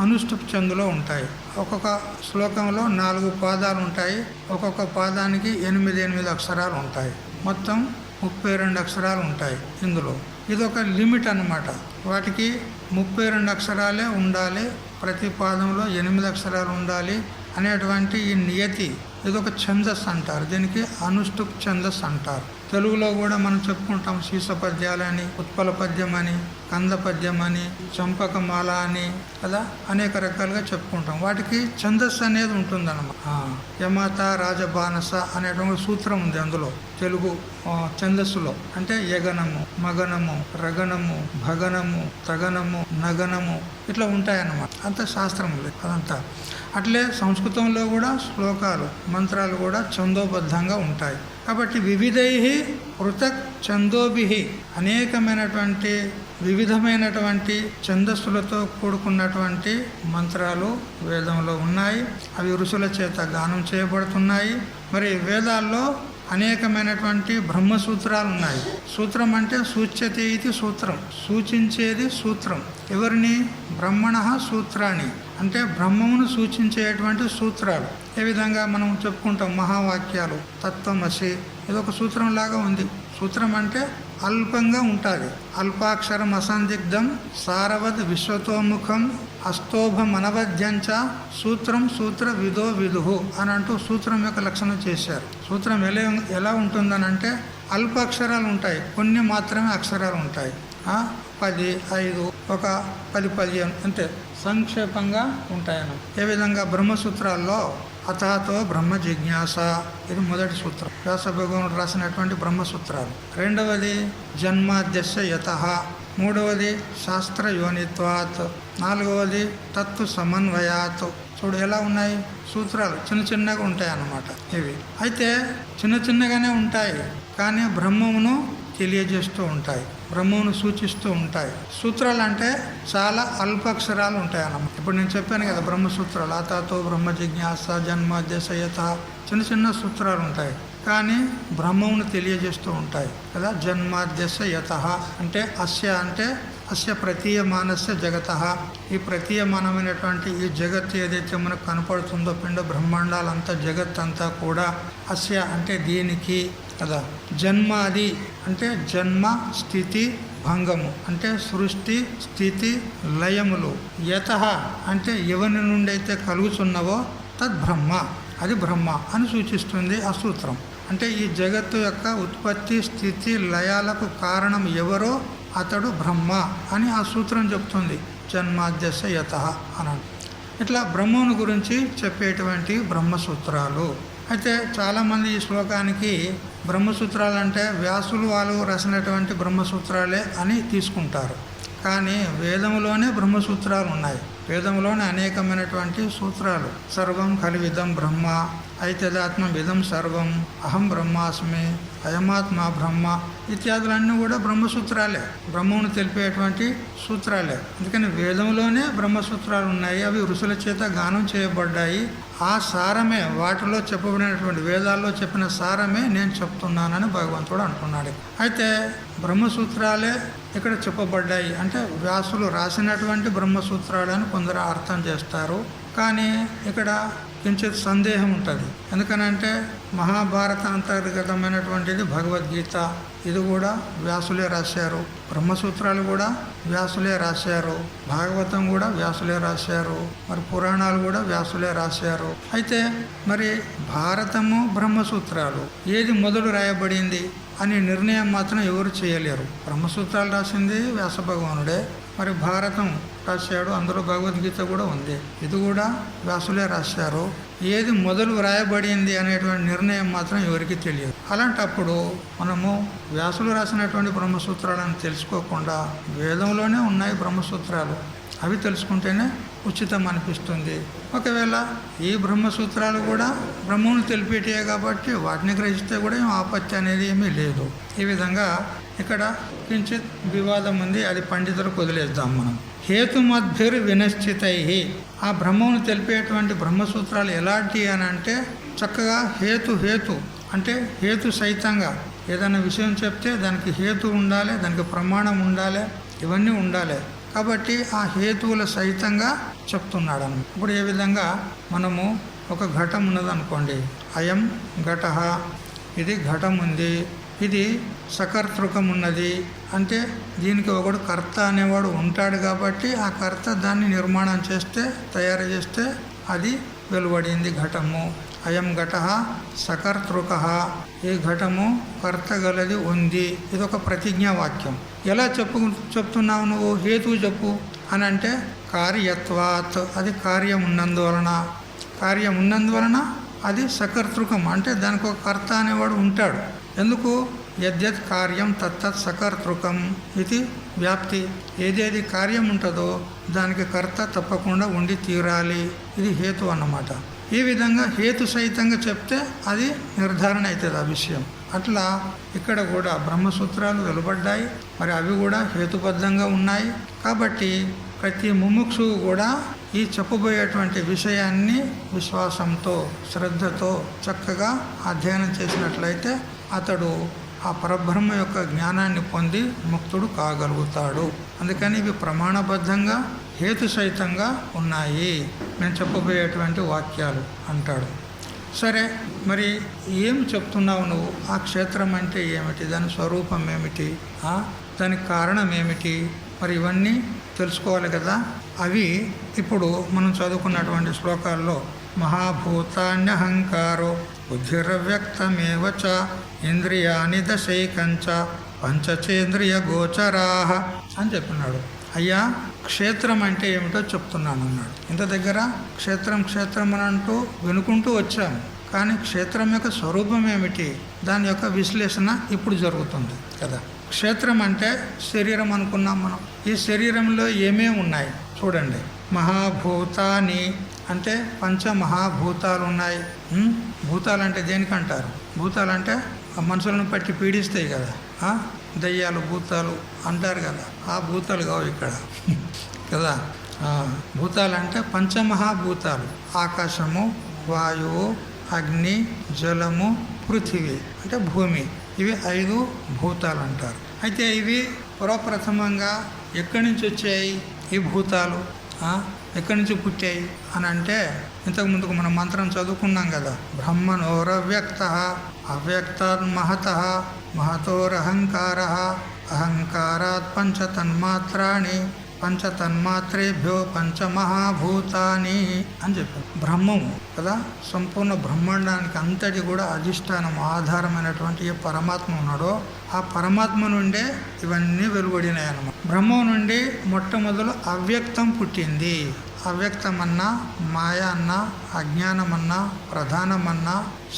అనుష్ఠుప్ ఛందులో ఉంటాయి. ఒక్కొక్క శ్లోకంలో 4 పాదాలు ఉంటాయి. ఒక్కొక్క పాదానికి 8 అక్షరాలు ఉంటాయి. మొత్తం 32 అక్షరాలు ఉంటాయి ఇందులో. ఇదొక లిమిట్ అన్నమాట. వాటికి 32 అక్షరాలే ఉండాలి, ప్రతి పాదంలో 8 అక్షరాలు ఉండాలి అనేటువంటి ఈ నియతి, ఇదొక ఛందస్ అంటారు. దీనికి అనుష్ఠుప్ ఛందస్ అంటారు. తెలుగులో కూడా మనం చెప్పుకుంటాం శీస పద్యాలని, ఉత్పల పద్యం అని, కంద పద్యం అని, చంపకమాల అని, కదా అనేక రకాలుగా చెప్పుకుంటాం. వాటికి ఛందస్సు అనేది ఉంటుందన్నమాట. యమత రాజబానస అనేటువంటి సూత్రం ఉంది అందులో తెలుగు ఛందస్సులో. అంటే యగనము, మగనము, రగనము, భగనము, తగనము, నగనము ఇట్లా ఉంటాయన్నమాట. అంత శాస్త్రం లేదు అదంతా. అట్లే సంస్కృతంలో కూడా శ్లోకాలు, మంత్రాలు కూడా ఛందోబద్ధంగా ఉంటాయి. కాబట్టి వివిధైః పృథక్ ఛందోభిః, అనేకమైనటువంటి వివిధమైనటువంటి ఛందస్సులతో కూడుకున్నటువంటి మంత్రాలు వేదంలో ఉన్నాయి. అవి ఋషుల చేత గానం చేయబడుతున్నాయి. మరి వేదాల్లో అనేకమైనటువంటి బ్రహ్మసూత్రాలు ఉన్నాయి. సూత్రం అంటే సూచ్యతే ఇది సూత్రం, సూచించేది సూత్రం. ఎవరిని? బ్రహ్మణః సూత్రాన్ని, అంటే బ్రహ్మమును సూచించేటువంటి సూత్రాలు. ఏ విధంగా మనం చెప్పుకుంటాం మహావాక్యాలు, తత్వమసి, ఇదొక సూత్రం లాగా ఉంది. సూత్రం అంటే అల్పంగా ఉంటుంది. అల్పాక్షరం అసందిగ్ధం సారవద్ విశ్వతోముఖం అస్తోభం అనవద్యంచ సూత్రం సూత్ర విదో విదుహు అని అంటూ సూత్రం యొక్క లక్షణం చేశారు. సూత్రం ఎలా ఉంటుందనంటే అల్ప అక్షరాలు ఉంటాయి, కొన్ని మాత్రమే అక్షరాలు ఉంటాయి. 10, 5, ఒక 10, 15 అంతే సంక్షేపంగా ఉంటాయన్న. ఏ విధంగా బ్రహ్మసూత్రాల్లో అతతో బ్రహ్మ జిజ్ఞాస, ఇది మొదటి సూత్రం, వ్యాస భగవానుడు రాసినటువంటి బ్రహ్మసూత్రాలు. రెండవది జన్మాద్యస్య యతః, మూడవది శాస్త్ర యోనిత్వాత్, నాలుగవది తత్వ సమన్వయాత్. చూడు ఎలా ఉన్నాయి సూత్రాలు, చిన్నగా ఉంటాయి అన్నమాట ఇవి. అయితే చిన్నగానే ఉంటాయి, కానీ బ్రహ్మమును తెలియజేస్తూ ఉంటాయి, బ్రహ్మమును సూచిస్తూ ఉంటాయి. సూత్రాలు అంటే చాలా అల్పాక్షరాలు ఉంటాయి అన్నమాట. ఇప్పుడు నేను చెప్పాను కదా బ్రహ్మసూత్రాలు, అతతో బ్రహ్మ జిజ్ఞాస, జన్మాద్యసయత, చిన్న సూత్రాలు ఉంటాయి, కానీ బ్రహ్మమును తెలియజేస్తూ ఉంటాయి కదా. జన్మాద్యసయత అంటే అస్య ప్రతీయమానస్య జగతః, ఈ ప్రతీయమానమైనటువంటి ఈ జగత్తు ఏదైతే మనకు కనపడుతుందో, పిండ బ్రహ్మాండాలంతా జగత్తంతా కూడా అస్య అంటే దీనికి కదా. జన్మాది అంటే జన్మ స్థితి భంగము, అంటే సృష్టి స్థితి లయములు. యతః అంటే ఎవరి నుండి అయితే కలుగుతున్నవో తద్బ్రహ్మ, అది బ్రహ్మ అని సూచిస్తుంది ఆ సూత్రం. అంటే ఈ జగత్తు యొక్క ఉత్పత్తి స్థితి లయాలకు కారణం ఎవరో అతడు బ్రహ్మ అని ఆ సూత్రం చెప్తుంది. జన్మాద్యస్య యతః అని. ఇట్లా బ్రహ్మను గురించి చెప్పేటువంటి బ్రహ్మసూత్రాలు. అయితే చాలామంది ఈ శ్లోకానికి బ్రహ్మసూత్రాలు అంటే వ్యాసులు వాళ్ళు రాసినటువంటి బ్రహ్మసూత్రాలే అని తీసుకుంటారు. కానీ వేదములోనే బ్రహ్మసూత్రాలు ఉన్నాయి. వేదంలోనే అనేకమైనటువంటి సూత్రాలు. సర్వం ఖలివిదం బ్రహ్మ, ఐతదాత్మవిదం సర్వం, అహం బ్రహ్మాస్మి, అయమాత్మ బ్రహ్మ ఇత్యాదులన్నీ కూడా బ్రహ్మసూత్రాలే, బ్రహ్మను తెలిపేటువంటి సూత్రాలే. అందుకని వేదంలోనే బ్రహ్మసూత్రాలు ఉన్నాయి. అవి ఋషుల చేత గానం చేయబడ్డాయి. ఆ సారమే, వాటిలో చెప్పబడినటువంటి వేదాల్లో చెప్పిన సారమే నేను చెప్తున్నానని భగవంతుడు అంటున్నాడు. అయితే బ్రహ్మసూత్రాలే ఇక్కడ చెప్పబడ్డాయి అంటే వ్యాసులు రాసినటువంటి బ్రహ్మసూత్రాలను కొందరు అర్థం చేస్తారు. కానీ ఇక్కడ కించిత్ సందేహం ఉంటుంది. ఎందుకనంటే మహాభారత అంతర్గతమైనటువంటిది భగవద్గీత, ఇది కూడా వ్యాసులే రాశారు. బ్రహ్మసూత్రాలు కూడా వ్యాసులే రాశారు. భాగవతం కూడా వ్యాసులే రాశారు. మరి పురాణాలు కూడా వ్యాసులే రాశారు. అయితే మరి భారతము బ్రహ్మసూత్రాలు ఏది మొదలు రాయబడింది అని నిర్ణయం మాత్రం ఎవరు చేయలేరు. బ్రహ్మసూత్రాలు రాసింది వ్యాస భగవానుడే. మరి భారతం రాశాడు, అందులో భగవద్గీత కూడా ఉంది, ఇది కూడా వ్యాసులే రాశారు. ఏది మొదలు వ్రాయబడింది అనేటువంటి నిర్ణయం మాత్రం ఎవరికి తెలియదు. అలాంటప్పుడు మనము వ్యాసులు రాసినటువంటి బ్రహ్మసూత్రాలను తెలుసుకోకుండా వేదంలోనే ఉన్నాయి బ్రహ్మసూత్రాలు, అవి తెలుసుకుంటేనే ఉచితం అనిపిస్తుంది. ఒకవేళ ఈ బ్రహ్మసూత్రాలు కూడా బ్రహ్మను తెలిపేటివే కాబట్టి వాటిని గ్రహిస్తే కూడా ఏం ఆపత్తి అనేది ఏమీ లేదు. ఈ విధంగా ఇక్కడ కించిత్ వివాదం ఉంది, అది పండితులకు వదిలేద్దాం మనం. హేతుమద్భిర్ వినశ్చితై, ఆ బ్రహ్మను తెలిపేటువంటి బ్రహ్మసూత్రాలు ఎలాంటివి అని అంటే చక్కగా హేతు అంటే హేతు సహితంగా ఏదైనా విషయం చెప్తే దానికి హేతు ఉండాలి, దానికి ప్రమాణం ఉండాలి, ఇవన్నీ ఉండాలి. కాబట్టి ఆ హేతువుల సహితంగా చెప్తున్నాడు అన్న. ఇప్పుడు ఏ విధంగా మనము ఒక ఘటం ఉన్నదనుకోండి, అయం ఘట, ఇది ఘటం ఉంది, ఇది సకర్తృకం ఉన్నది అంటే దీనికి ఒకడు కర్త అనేవాడు ఉంటాడు కాబట్టి ఆ కర్త దాన్ని నిర్మాణం చేస్తే తయారు చేస్తే అది వెలువడింది ఘటము. అయం ఘట సకర్తృక, ఈ ఘటము కర్త గలది ఉంది. ఇది ఒక ప్రతిజ్ఞా వాక్యం. ఎలా చెప్తున్నావు నువ్వు? హేతువు చెప్పు అని అంటే కార్యత్వాత్, అది కార్యం ఉన్నందువలన అది సకర్తృకం అంటే దానికి ఒక కర్త అనేవాడు ఉంటాడు. ఎందుకు? యద్యత్ కార్యం తత్తత్ సకర్తృకం ఇది వ్యాప్తి. ఏదేది కార్యం ఉంటుందో దానికి కర్త తప్పకుండా ఉండి తీరాలి. ఇది హేతు అన్నమాట. ఈ విధంగా హేతు సహితంగా చెప్తే అది నిర్ధారణ అవుతుంది ఆ విషయం. అట్లా ఇక్కడ కూడా బ్రహ్మసూత్రాలు వెలువడ్డాయి, మరి అవి కూడా హేతుబద్ధంగా ఉన్నాయి. కాబట్టి ప్రతి ముముక్షువు కూడా ఈ చెప్పబోయేటువంటి విషయాన్ని విశ్వాసంతో శ్రద్ధతో చక్కగా అధ్యయనం చేసినట్లయితే అతడు ఆ పరబ్రహ్మ యొక్క జ్ఞానాన్ని పొంది ముక్తుడు కాగలుగుతాడు. అందుకని ఇవి ప్రమాణబద్ధంగా హేతు సహితంగా ఉన్నాయి నేను చెప్పబోయేటువంటి వాక్యాలు అంటాడు. సరే, మరి ఏం చెప్తున్నావు నువ్వు? ఆ క్షేత్రం అంటే ఏమిటి, దాని స్వరూపం ఏమిటి, దానికి కారణం ఏమిటి, మరి ఇవన్నీ తెలుసుకోవాలి కదా. అవి ఇప్పుడు మనం చదువుకున్నటువంటి శ్లోకాల్లో మహాభూతాన్యహంకారో బుద్ధిరవ్యక్తమేవ చ ఇంద్రియాని దశైకంచ పంచచేంద్రియ గోచరాహ అని చెప్పినాడు. అయ్యా, క్షేత్రం అంటే ఏమిటో చెప్తున్నాను అన్నాడు. ఇంత దగ్గర క్షేత్రం అని అంటూ వినుకుంటూ వచ్చాము, కానీ క్షేత్రం యొక్క స్వరూపం ఏమిటి, దాని యొక్క విశ్లేషణ ఇప్పుడు జరుగుతుంది కదా. క్షేత్రం అంటే శరీరం అనుకున్నాం మనం. ఈ శరీరంలో ఏమేమి ఉన్నాయి చూడండి. మహాభూతాని అంటే పంచమహాభూతాలు ఉన్నాయి. భూతాలు అంటే దేనికంటారు? భూతాలు అంటే మనుషులను పట్టి పీడిస్తాయి కదా, దయ్యాలు భూతాలు అంటారు కదా, ఆ భూతాలు కావు ఇక్కడ కదా. భూతాలు అంటే పంచమహాభూతాలు, ఆకాశము, వాయువు, అగ్ని, జలము, పృథివీ అంటే భూమి. ఇవి 5 భూతాలు అంటారు. అయితే ఇవి పురప్రథమంగా ఎక్కడి నుంచి వచ్చాయి ఈ భూతాలు, ఎక్కడి నుంచి పుట్టాయి అని అంటే ఇంతకుముందుకు మనం మంత్రం చదువుకున్నాం కదా. బ్రహ్మణోరవ్యక్త అవ్యక్తాత్ మహతః మహతోరహంకార అహంకారాత్ పంచతన్మాత్రాణి పంచతన్మాత్రేభ్యో పంచమహాభూతాని అని చెప్పారు. బ్రహ్మము కదా, సంపూర్ణ బ్రహ్మాండానికి అంతటి కూడా అధిష్టానం ఆధారమైనటువంటి ఏ పరమాత్మ ఉన్నాడో ఆ పరమాత్మ నుండే ఇవన్నీ వెలువడినాయి అన్నమాట. బ్రహ్మం నుండి మొట్టమొదలు అవ్యక్తం పుట్టింది. అవ్యక్తమన్నా, మాయ అన్నా, అజ్ఞానమన్నా, ప్రధానమన్నా,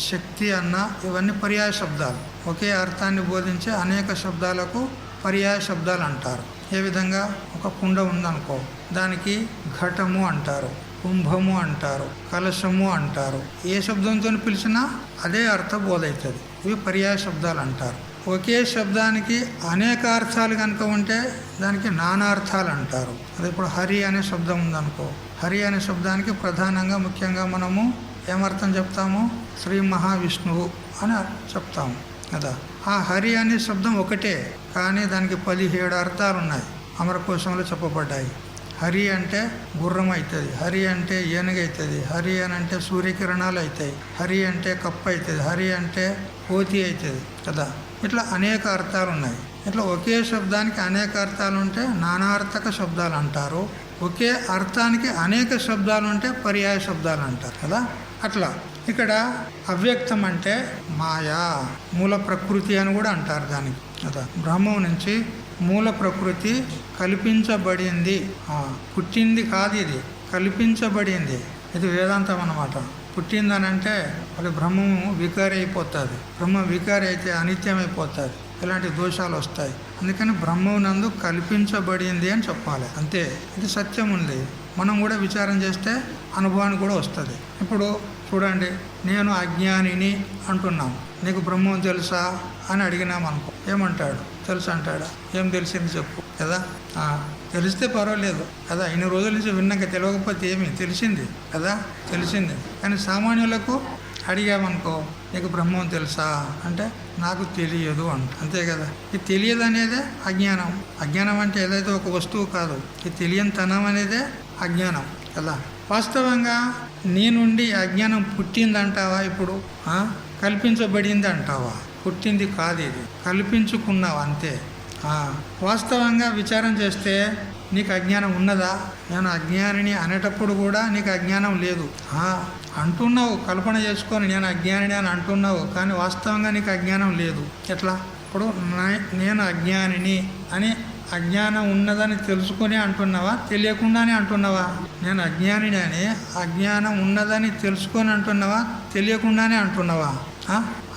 శక్తి అన్నా ఇవన్నీ పర్యాయ శబ్దాలు. ఒకే అర్థాన్ని బోధించే అనేక శబ్దాలకు పర్యాయ శబ్దాలు అంటారు. ఏ విధంగా ఒక కుండ ఉందనుకో, దానికి ఘటము అంటారు, కుంభము అంటారు, కలశము అంటారు. ఏ శబ్దంతో పిలిచినా అదే అర్థ బోధవుతుంది. ఇవి పర్యాయ శబ్దాలు అంటారు. ఒకే శబ్దానికి అనేక అర్థాలు కనుక ఉంటే దానికి నానార్థాలు అంటారు. అది ఇప్పుడు హరి అనే శబ్దం ఉందనుకో, హరి అనే శబ్దానికి ప్రధానంగా ముఖ్యంగా మనము ఏమర్థం చెప్తాము? శ్రీ మహావిష్ణువు అని చెప్తాము కదా. ఆ హరి అనే శబ్దం ఒకటే, కానీ దానికి 17 అర్థాలు ఉన్నాయి, అమరకోశంలో చెప్పబడ్డాయి. హరి అంటే గుర్రం అవుతుంది, హరి అంటే ఏనుగు అవుతుంది, హరి అని అంటే సూర్యకిరణాలు అవుతాయి, హరి అంటే కప్ప అవుతుంది, హరి అంటే కోతి అవుతుంది కదా. ఇట్లా అనేక అర్థాలు ఉన్నాయి. ఇట్లా ఒకే శబ్దానికి అనేక అర్థాలు ఉంటే నానార్థక శబ్దాలు అంటారు. ఒకే అర్థానికి అనేక శబ్దాలు ఉంటే పర్యాయ శబ్దాలు అంటారు కదా. అట్లా ఇక్కడ అవ్యక్తం అంటే మాయా, మూల ప్రకృతి అని కూడా అంటారు దానికి కదా. బ్రహ్మం నుంచి మూల ప్రకృతి కల్పించబడింది, పుట్టింది కాదు, ఇది కల్పించబడింది. ఇది వేదాంతం అన్నమాట. పుట్టిందని అంటే అది బ్రహ్మము వికారి అయిపోతుంది. బ్రహ్మ వికారి అయితే అనిత్యం అయిపోతుంది, ఇలాంటి దోషాలు వస్తాయి. అందుకని బ్రహ్మమునందు కల్పించబడింది అని చెప్పాలి. అంతే, ఇది సత్యం ఉంది. మనం కూడా విచారం చేస్తే అనుభవానికి కూడా వస్తుంది. ఇప్పుడు చూడండి, నేను అజ్ఞానిని అంటున్నాం, నీకు బ్రహ్మం తెలుసా అని అడిగినాం అనుకో, ఏమంటాడు? తెలుసు అంటాడా? ఏం తెలిసింది చెప్పు కదా. తెలిస్తే పర్వాలేదు కదా, ఇన్ని రోజుల నుంచి విన్నాక తెలియకపోతే ఏమి తెలిసింది కదా, తెలిసింది. కానీ సామాన్యులకు అడిగామనుకో, నీకు బ్రహ్మం తెలుసా అంటే నాకు తెలియదు అంతే కదా. ఈ తెలియదు అనేదే అజ్ఞానం. అజ్ఞానం అంటే ఏదైతే ఒక వస్తువు కాదు, ఈ తెలియనితనం అనేదే అజ్ఞానం కదా. వాస్తవంగా నీ నుండి అజ్ఞానం పుట్టిందంటావా? ఇప్పుడు కల్పించబడింది అంటావా? పుట్టింది కాదు, ఇది కల్పించుకున్నావు అంతే. వాస్తవంగా విచారం చేస్తే నీకు అజ్ఞానం ఉన్నదా? నేను అజ్ఞానిని అనేటప్పుడు కూడా నీకు అజ్ఞానం లేదు. అంటున్నావు, కల్పన చేసుకొని నేను అజ్ఞానిని అని అంటున్నావు, కానీ వాస్తవంగా నీకు అజ్ఞానం లేదు. ఎట్లా? ఇప్పుడు నేను అజ్ఞానిని అని అజ్ఞానం ఉన్నదని తెలుసుకొని అంటున్నావా, తెలియకుండానే అంటున్నావా? నేను అజ్ఞానిని అని అజ్ఞానం ఉన్నదని తెలుసుకొని అంటున్నావా, తెలియకుండానే అంటున్నావా?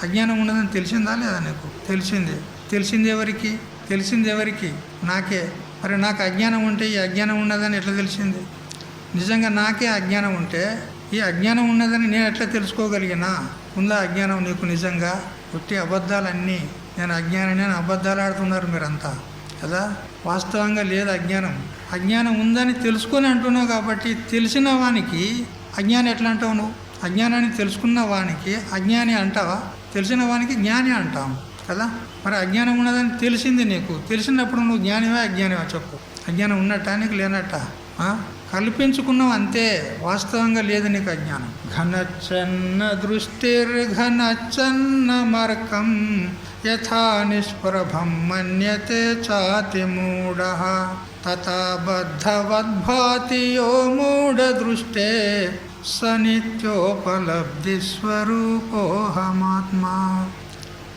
అజ్ఞానం ఉన్నదని తెలిసిందా లేదా నీకు? తెలిసింది. తెలిసింది ఎవరికి? తెలిసింది ఎవరికి? నాకే. మరి నాకు అజ్ఞానం ఉంటే ఈ అజ్ఞానం ఉన్నదని ఎట్లా తెలిసింది? నిజంగా నాకే అజ్ఞానం ఉంటే ఈ అజ్ఞానం ఉన్నదని నేను ఎట్లా తెలుసుకోగలిగినా? ఉందా అజ్ఞానం నీకు నిజంగా? పుట్టి అబద్ధాలన్నీ, నేను అజ్ఞానాన్ని అని అబద్ధాలు ఆడుతున్నారు మీరంతా కదా. వాస్తవంగా లేదు అజ్ఞానం. అజ్ఞానం ఉందని తెలుసుకొని అంటున్నావు కాబట్టి తెలిసిన వానికి అజ్ఞాని ఎట్లా అంటావు నువ్వు? అజ్ఞానాన్ని తెలుసుకున్న వానికి అజ్ఞాని అంటావా? తెలిసిన వానికి జ్ఞాని అంటాం కదా. మరి అజ్ఞానం ఉన్నదని తెలిసింది నీకు, తెలిసినప్పుడు నువ్వు జ్ఞానివా అజ్ఞానివా చెప్పు? అజ్ఞానం ఉన్నట్టా నీకు లేనట్ట? కల్పించుకున్నావు అంతే, వాస్తవంగా లేదు నీకు అజ్ఞానం. ఘనచ్చన్న దృష్టిర్ఘనచ్చన్న మర్కం యథా నిష్ప్రభం మన్యతే చాతి మూఢః తథా బద్ధవద్భాతి యో మూఢ దృష్టే స నిత్యోపలబ్ధి స్వరూపోహమాత్మా.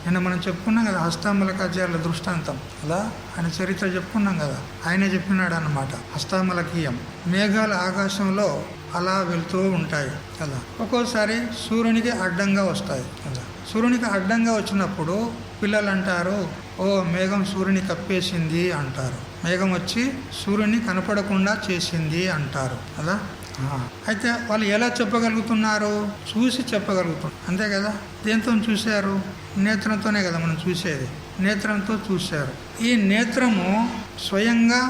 నిన్న మనం చెప్పుకున్నాం కదా హస్తామలకాచార్యుల దృష్టాంతం అలా, ఆయన చరిత్ర చెప్పుకున్నాం కదా. ఆయనే చెప్పినాడు అన్నమాట. హస్తామలకీయం మేఘాలు ఆకాశంలో అలా వెళ్తూ ఉంటాయి కదా. ఒక్కోసారి సూర్యునికి అడ్డంగా వస్తాయి కదా. సూర్యునికి అడ్డంగా వచ్చినప్పుడు పిల్లలు అంటారు, ఓ మేఘం సూర్యుని కప్పేసింది అంటారు. మేఘం వచ్చి సూర్యుని కనపడకుండా చేసింది అంటారు కదా. అయితే వాళ్ళు ఎలా చెప్పగలుగుతున్నారు? చూసి చెప్పగలుగుతున్నారు అంతే కదా. దేంతో చూశారు? నేత్రంతోనే కదా మనం చూసేది. నేత్రంతో చూశారు. ఈ నేత్రము స్వయంగా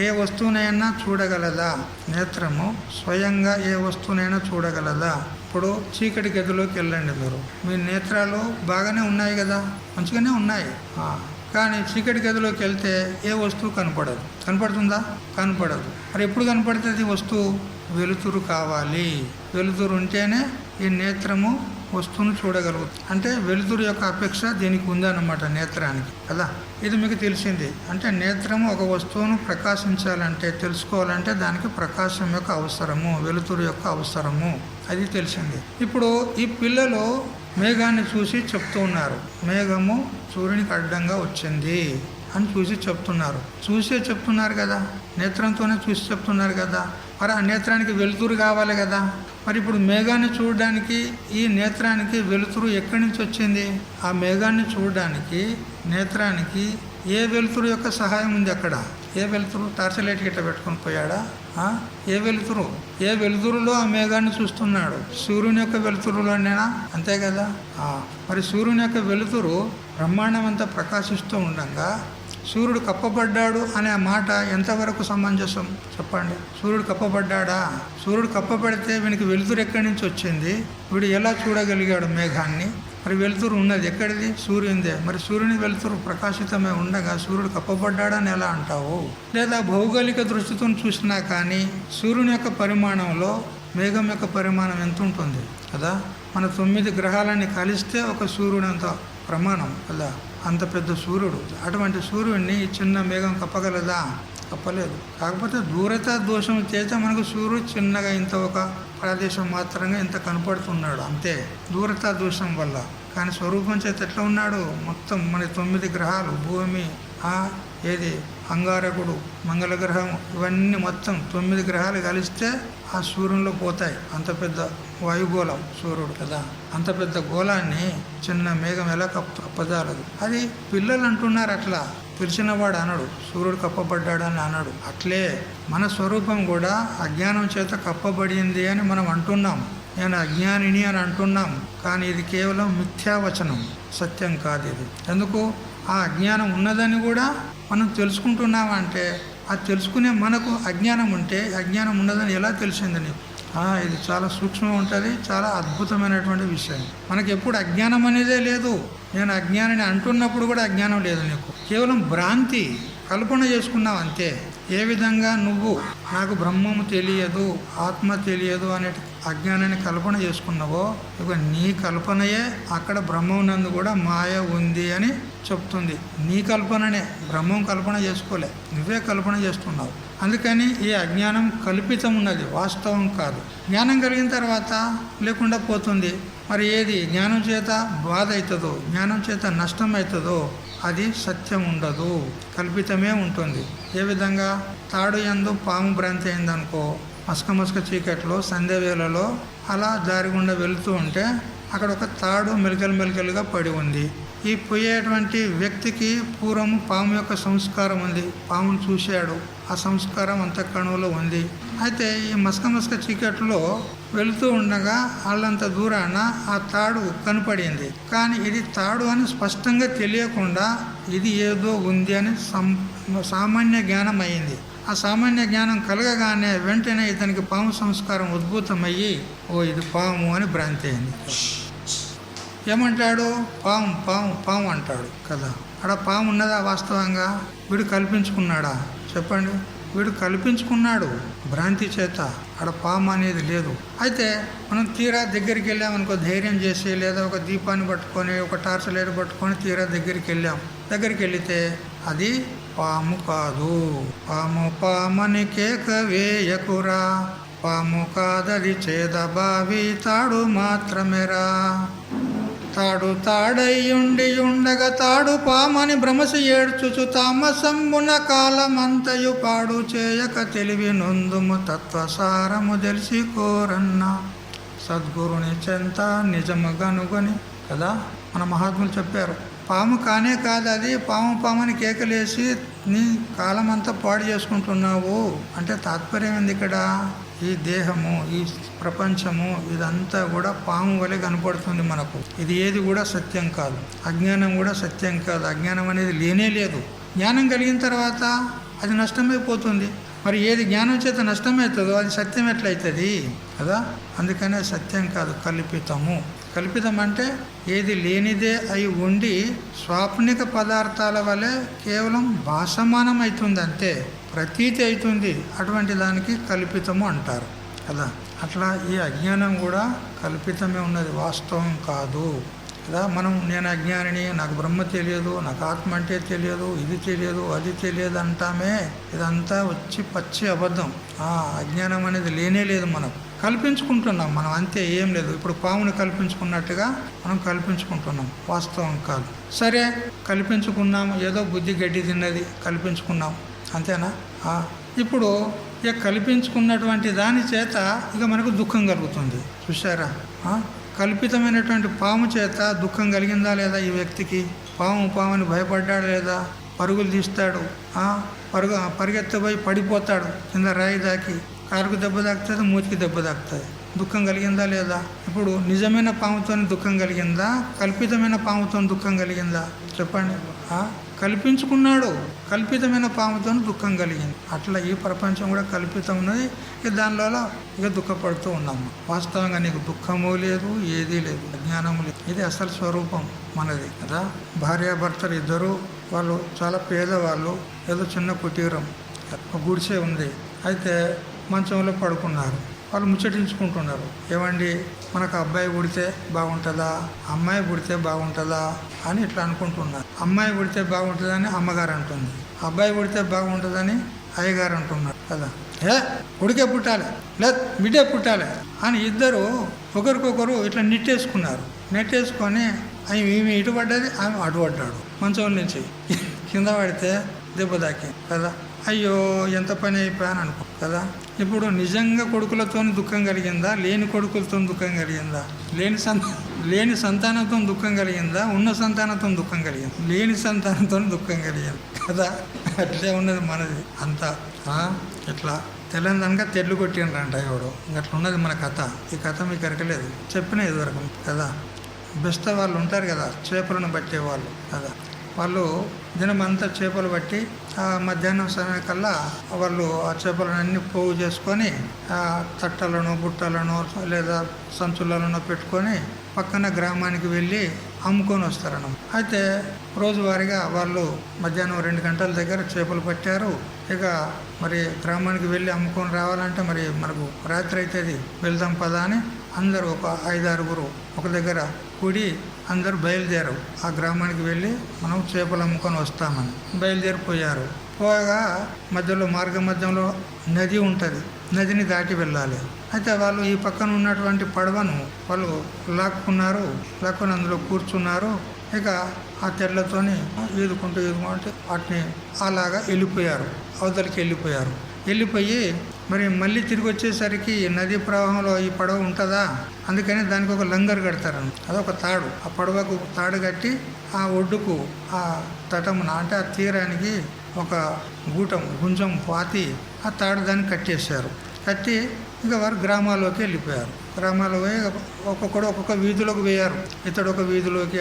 ఏ వస్తువునైనా చూడగలదా? నేత్రము స్వయంగా ఏ వస్తువునైనా చూడగలదా? ఇప్పుడు చీకటి గదిలోకి వెళ్ళండి మీరు, మీ నేత్రాలు బాగానే ఉన్నాయి కదా, మంచిగానే ఉన్నాయి. కానీ చీకటి గదిలోకి వెళ్తే ఏ వస్తువు కనపడదు. కనపడుతుందా? కనపడదు. మరి ఎప్పుడు కనపడుతుంది వస్తువు? వెలుతురు కావాలి. వెలుతురు ఉంటేనే ఈ నేత్రము వస్తువును చూడగలుగుతుంది. అంటే వెలుతురు యొక్క అపేక్ష దీనికి ఉందన్నమాట నేత్రానికి కదా. ఇది మీకు తెలిసింది. అంటే నేత్రము ఒక వస్తువును ప్రకాశించాలంటే, తెలుసుకోవాలంటే దానికి ప్రకాశం యొక్క అవసరము, వెలుతురు యొక్క అవసరము, అది తెలిసింది. ఇప్పుడు ఈ పిల్లలు మేఘాన్ని చూసి చెప్తూ ఉన్నారు, మేఘము సూర్యునికి అడ్డంగా వచ్చింది అని చూసి చెప్తున్నారు. చూసే చెప్తున్నారు కదా, నేత్రంతోనే చూసి చెప్తున్నారు కదా. మరి ఆ నేత్రానికి వెలుతురు కావాలి కదా. మరి ఇప్పుడు మేఘాన్ని చూడడానికి ఈ నేత్రానికి వెలుతురు ఎక్కడి నుంచి వచ్చింది? ఆ మేఘాన్ని చూడడానికి నేత్రానికి ఏ వెలుతురు యొక్క సహాయం ఉంది అక్కడ? ఏ వెలుతురు? టార్చ్ లైట్ గిట్ట పెట్టుకొని పోయాడా? ఏ వెలుతురు? ఏ వెలుతురులో ఆ మేఘాన్ని చూస్తున్నాడు? సూర్యుని యొక్క వెలుతురులోనేనా? అంతే కదా. మరి సూర్యుని యొక్క వెలుతురు బ్రహ్మాండం అంతా ప్రకాశిస్తూ ఉండగా సూర్యుడు కప్పబడ్డాడు అనే మాట ఎంతవరకు సమంజసం చెప్పండి? సూర్యుడు కప్పబడ్డాడా? సూర్యుడు కప్పబడితే వీనికి వెలుతురు ఎక్కడి నుంచి వచ్చింది? వీడు ఎలా చూడగలిగాడు మేఘాన్ని? మరి వెలుతురు ఉన్నది ఎక్కడిది? సూర్యునిదే. మరి సూర్యుని వెలుతురు ప్రకాశితమై ఉండగా సూర్యుడు కప్పబడ్డాడని ఎలా అంటావు? లేదా భౌగోళిక దృష్టితో చూసినా కానీ సూర్యుని యొక్క పరిమాణంలో మేఘం యొక్క పరిమాణం ఎంత ఉంటుంది కదా. మన 9 గ్రహాలన్నీ కలిస్తే ఒక సూర్యుడు అంత ప్రమాణం కదా, అంత పెద్ద సూర్యుడు. అటువంటి సూర్యుడిని చిన్న మేఘం కప్పగలదా? కప్పలేదు. కాకపోతే దూరత దోషం చేత మనకు సూర్యుడు చిన్నగా ఇంత ఒక ప్రదేశం మాత్రంగా ఇంత కనపడుతున్నాడు అంతే, దూరత దోషం వల్ల. కానీ స్వరూపం చేత ఎట్లా ఉన్నాడు? మొత్తం మన 9 గ్రహాలు, భూమి, ఏది అంగారకుడు, మంగళగ్రహం, ఇవన్నీ మొత్తం 9 గ్రహాలు కలిస్తే ఆ సూర్యునిలో పోతాయి. అంత పెద్ద వాయుగోళం సూర్యుడు కదా. అంత పెద్ద గోళాన్ని చిన్న మేఘం ఎలా కప్పజాలదు. అది పిల్లలు అంటున్నారు అట్లా. తెలిసినవాడు అనడు, సూర్యుడు కప్పబడ్డాడని అనడు. అట్లే మన స్వరూపం కూడా అజ్ఞానం చేత కప్పబడింది అని మనం అంటున్నాం. నేను అజ్ఞానిని అని అంటున్నాం, కానీ ఇది కేవలం మిథ్యావచనం, సత్యం కాదు ఇది. ఎందుకు? ఆ అజ్ఞానం ఉన్నదని కూడా మనం తెలుసుకుంటున్నామంటే అది తెలుసుకునే మనకు అజ్ఞానం ఉంటే అజ్ఞానం ఉన్నదని ఎలా తెలిసింది నీకు? ఇది చాలా సూక్ష్మంగా ఉంటుంది, చాలా అద్భుతమైనటువంటి విషయం. మనకి ఎప్పుడు అజ్ఞానం అనేదే లేదు. నేను అజ్ఞానిని అంటున్నప్పుడు కూడా అజ్ఞానం లేదు నీకు, కేవలం భ్రాంతి, కల్పన చేసుకున్నావు అంతే. ఏ విధంగా నువ్వు నాకు బ్రహ్మము తెలియదు, ఆత్మ తెలియదు అనే అజ్ఞానాన్ని కల్పన చేసుకున్నావో, ఇక నీ కల్పనయే అక్కడ బ్రహ్మమునందు కూడా మాయ ఉంది అని చెప్తుంది. నీ కల్పననే, బ్రహ్మం కల్పన చేసుకోలే, నువ్వే కల్పన చేస్తున్నావు. అందుకని ఈ అజ్ఞానం కల్పితం ఉన్నది, వాస్తవం కాదు. జ్ఞానం కలిగిన తర్వాత లేకుండా పోతుంది. మరి ఏది జ్ఞానం చేత బాధ అవుతుందో, జ్ఞానం చేత నష్టం అవుతుందో అది సత్యం ఉండదు, కల్పితమే ఉంటుంది. ఏ విధంగా తాడు యందు పాము భ్రాంతి అయిందనుకో, మసక చీకట్లో సంధ్య వేళలో అలా దారి గుండా వెళుతూ ఉంటే అక్కడ ఒక తాడు మెలికలుగా పడి ఉంది. ఈ పోయేటువంటి వ్యక్తికి పూర్వము పాము యొక్క సంస్కారం ఉంది, పామును చూశాడు, ఆ సంస్కారం అంతఃకరణంలో ఉంది. అయితే ఈ మసక చీకట్లో వెళుతూ ఉండగా వాళ్ళంత దూరాన ఆ తాడు కనపడింది. కానీ ఇది తాడు అని స్పష్టంగా తెలియకుండా ఇది ఏదో ఉంది అని సామాన్య జ్ఞానం అయింది. ఆ సామాన్య జ్ఞానం కలగగానే వెంటనే ఇతనికి పాము సంస్కారం ఉద్భూతమయ్యి, ఇది పాము అని భ్రాంతి అయింది. ఏమంటాడు? పాము పాము పాము అంటాడు కదా. అక్కడ పాము ఉన్నదా వాస్తవంగా? వీడు కల్పించుకున్నాడా? చెప్పండి. వీడు కల్పించుకున్నాడు భ్రాంతి చేత, అక్కడ పాము అనేది లేదు. అయితే మనం తీరా దగ్గరికి వెళ్ళామనుకో, ధైర్యం చేసి లేదా ఒక దీపాన్ని పట్టుకొని ఒక టార్చ్ లైట్ పట్టుకొని తీరా దగ్గరికి వెళ్ళాం. దగ్గరికి వెళితే అది పాము కాదు. పామని కేక వేయకురా, పాము కాదది చేదబావి తాడు మాత్రమేరా. తాడు తాడయ్యుండి ఉండగా తాడు పామని భ్రమసి ఏడ్చుచు తామసంబున కాలమంతయు పాడు చేయక తెలివి నొందుము తత్వసారము తెలిసి కోరన్న సద్గురుని చెంత నిజము గనుగొని కదా మన మహాత్ములు చెప్పారు. పాము కానే కాదు అది, పామని కేకలేసి నీ కాలమంతా పాడు చేసుకుంటున్నావు అంటే తాత్పర్యం ఏంది ఇక్కడ? ఈ దేహము, ఈ ప్రపంచము, ఇదంతా కూడా పాము వలె కనపడుతుంది మనకు. ఇది ఏది కూడా సత్యం కాదు, అజ్ఞానం కూడా సత్యం కాదు. అజ్ఞానం అనేది లేనే లేదు. జ్ఞానం కలిగిన తర్వాత అది నష్టమైపోతుంది. మరి ఏది జ్ఞానం చేత నష్టమవుతుందో అది సత్యం ఎట్లయితుంది కదా. అందుకనే సత్యం కాదు, కల్పితము. కల్పితం అంటే ఏది లేనిదే అయి ఉండి స్వాప్నిక పదార్థాల వలె కేవలం భాసమానం అవుతుంది అంతే, ప్రతీతి అవుతుంది. అటువంటి దానికి కల్పితము అంటారు కదా. అట్లా ఈ అజ్ఞానం కూడా కల్పితమే ఉన్నది, వాస్తవం కాదు కదా. మనం నేను అజ్ఞానిని, నాకు బ్రహ్మ తెలియదు, నాకు ఆత్మ అంటే తెలియదు, ఇది తెలియదు, అది తెలియదు అంటామే. ఇదంతా వచ్చి పచ్చి అబద్ధం. అజ్ఞానం అనేది లేనే లేదు, మనకు కల్పించుకుంటున్నాం మనం అంతే, ఏం లేదు. ఇప్పుడు పాముని కల్పించుకున్నట్టుగా మనం కల్పించుకుంటున్నాం, వాస్తవం కాదు. సరే కల్పించుకున్నాం, ఏదో బుద్ధి గడ్డి తిన్నది కల్పించుకున్నాం, అంతేనా? ఇప్పుడు ఇక కల్పించుకున్నటువంటి దాని చేత ఇక మనకు దుఃఖం కలుగుతుంది. చూసారా? కల్పితమైనటువంటి పాము చేత దుఃఖం కలిగిందా లేదా ఈ వ్యక్తికి? పాముని భయపడ్డాడు లేదా? పరుగులు తీస్తాడు, పరిగెత్తబోయి పడిపోతాడు కింద రాయి దాకి, కారుకు దెబ్బ తాకుతుంది, మూతికి దెబ్బ తాకుతుంది. దుఃఖం కలిగిందా లేదా? ఇప్పుడు నిజమైన పాముతో దుఃఖం కలిగిందా, కల్పితమైన పాముతో దుఃఖం కలిగిందా? చెప్పండి. కల్పించుకున్నాడు, కల్పితమైన పాముతో దుఃఖం కలిగింది. అట్లా ఈ ప్రపంచం కూడా కల్పితం ఉన్నది. ఇక దానిలో ఇక దుఃఖపడుతూ ఉన్నాము. వాస్తవంగా నీకు దుఃఖము లేదు, ఏదీ లేదు, అజ్ఞానము లేదు. ఇది అసలు స్వరూపం మనది కదా. భార్యాభర్తలు ఇద్దరు, వాళ్ళు చాలా పేదవాళ్ళు, ఏదో చిన్న కుటీరం, గుడిసె ఉంది. అయితే మంచంలో పడుకున్నారు. వాళ్ళు ముచ్చటించుకుంటున్నారు. ఏమండి, మనకు అబ్బాయి పుడితే బాగుంటుందా, అమ్మాయి పుడితే బాగుంటుందా అని ఇట్లా అనుకుంటున్నారు. అమ్మాయి పుడితే బాగుంటుందని అమ్మగారు అంటుంది, అబ్బాయి పుడితే బాగుంటుందని అయ్యగారు అంటున్నారు కదా. కొడుకే పుట్టాలి లేదు బిడ్డే పుట్టాలి అని ఇద్దరు ఒకరికొకరు ఇట్లా నెట్టేసుకొని ఈమె ఇటు పడ్డది, ఆమె అటు పడ్డాడు. మంచం నుంచి కింద పడితే దెబ్బ తాకి కదా. అయ్యో ఎంత పని అయిపోయాను అనుకో కదా. ఇప్పుడు నిజంగా కొడుకులతో దుఃఖం కలిగిందా, లేని కొడుకులతో దుఃఖం కలిగిందా? లేని సంతానంతో దుఃఖం కలిగిందా, ఉన్న సంతానంతో దుఃఖం కలిగింది? లేని సంతానంతో దుఃఖం కలిగింది కదా. అట్లే ఉన్నది మనది అంతా. ఇట్లా తెలంగాణగా తెడ్లు కొట్టిండ్రంట ఎవడు. అట్లా ఉన్నది మన కథ. ఈ కథ మీకు ఎరకలేదు, చెప్పిన ఇదివరకు కదా. బెస్త వాళ్ళు ఉంటారు కదా, చేపలను పట్టేవాళ్ళు కదా. వాళ్ళు దినమంతా చేపలు పట్టి మధ్యాహ్నం సమయం కల్లా వాళ్ళు ఆ చేపలను అన్ని పోగు చేసుకొని తట్టలను బుట్టలను లేదా సంచులను పెట్టుకొని పక్కన గ్రామానికి వెళ్ళి అమ్ముకొని వస్తారన్నమాట. అయితే రోజువారీగా వాళ్ళు మధ్యాహ్నం 2 గంటల దగ్గర చేపలు పట్టారు. ఇక మరి గ్రామానికి వెళ్ళి అమ్ముకొని రావాలంటే మరి మనకు రాత్రి అవుతుంది, వెళ్దాం పదా అని అందరూ ఒక 5-6 ఒక దగ్గర కూడి అందరూ బయలుదేరారు. ఆ గ్రామానికి వెళ్ళి మనం చేపలు అమ్ముకొని వస్తామని బయలుదేరిపోయారు. పోగా మధ్యలో మధ్యంలో నది ఉంటుంది, నదిని దాటి వెళ్ళాలి. అయితే వాళ్ళు ఈ పక్కన ఉన్నటువంటి పడవను వాళ్ళు లాక్కుని అందులో కూర్చున్నారు. ఇక ఆ తెడ్లతోని ఈదుకుంటూ వాటిని అలాగా వెళ్ళిపోయారు, అవతలికి వెళ్ళిపోయి మరి మళ్ళీ తిరిగి వచ్చేసరికి నదీ ప్రవాహంలో ఈ పడవ ఉంటుందా, అందుకని దానికి ఒక లంగర్ కడతారు. అదొక తాడు. ఆ పడవకు తాడు కట్టి ఆ ఒడ్డుకు ఆ తటమున అంటే ఆ తీరానికి ఒక గుంజం పాతి ఆ తాడు దాన్ని కట్టేశారు. కట్టి ఇక వారు గ్రామాల్లోకి వెళ్ళిపోయారు. గ్రామాల్లో పోయి ఒక్కొక్క వీధిలోకి పోయారు. ఇతడొక వీధిలోకి,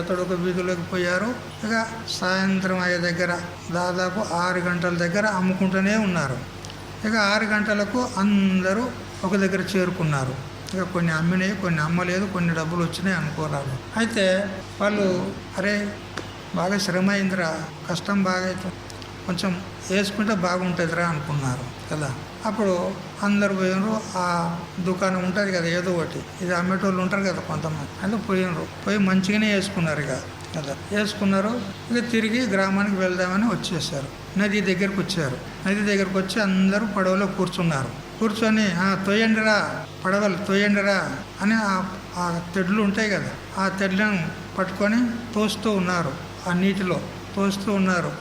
అతడొక వీధిలోకి పోయారు. ఇక సాయంత్రం అయ్యే దగ్గర దాదాపు 6 గంటల దగ్గర అమ్ముకుంటూనే ఉన్నారు. ఇక 6 గంటలకు అందరూ ఒక దగ్గర చేరుకున్నారు. ఇక కొన్ని అమ్మినాయి, కొన్ని అమ్మలేదు, కొన్ని డబ్బులు వచ్చినాయి అనుకోరాదు. అయితే వాళ్ళు అరే బాగా శ్రమ అయిందిరా, కష్టం బాగా అవుతుంది, కొంచెం వేసుకుంటే బాగుంటుందిరా అనుకున్నారు కదా. అప్పుడు అందరు పోయినరు. ఆ దుకాణం ఉంటుంది కదా, ఏదో ఒకటి ఇది అమ్మేటోళ్ళు ఉంటారు కదా కొంతమంది, అంటే పోయి మంచిగానే వేసుకున్నారు ఇక కదా. వేసుకున్నారు. ఇక తిరిగి గ్రామానికి వెళ్దామని వచ్చేసారు. నది దగ్గరకు వచ్చారు. నది దగ్గరకు వచ్చి అందరూ పడవలో కూర్చొని తోయండిరా, పడవలు తోయండిరా అని ఆ తెడ్లు ఉంటాయి కదా, ఆ తెడ్లను పట్టుకొని తోస్తూ ఉన్నారు. ఆ నీటిలో తోస్తూ ఉన్నారు.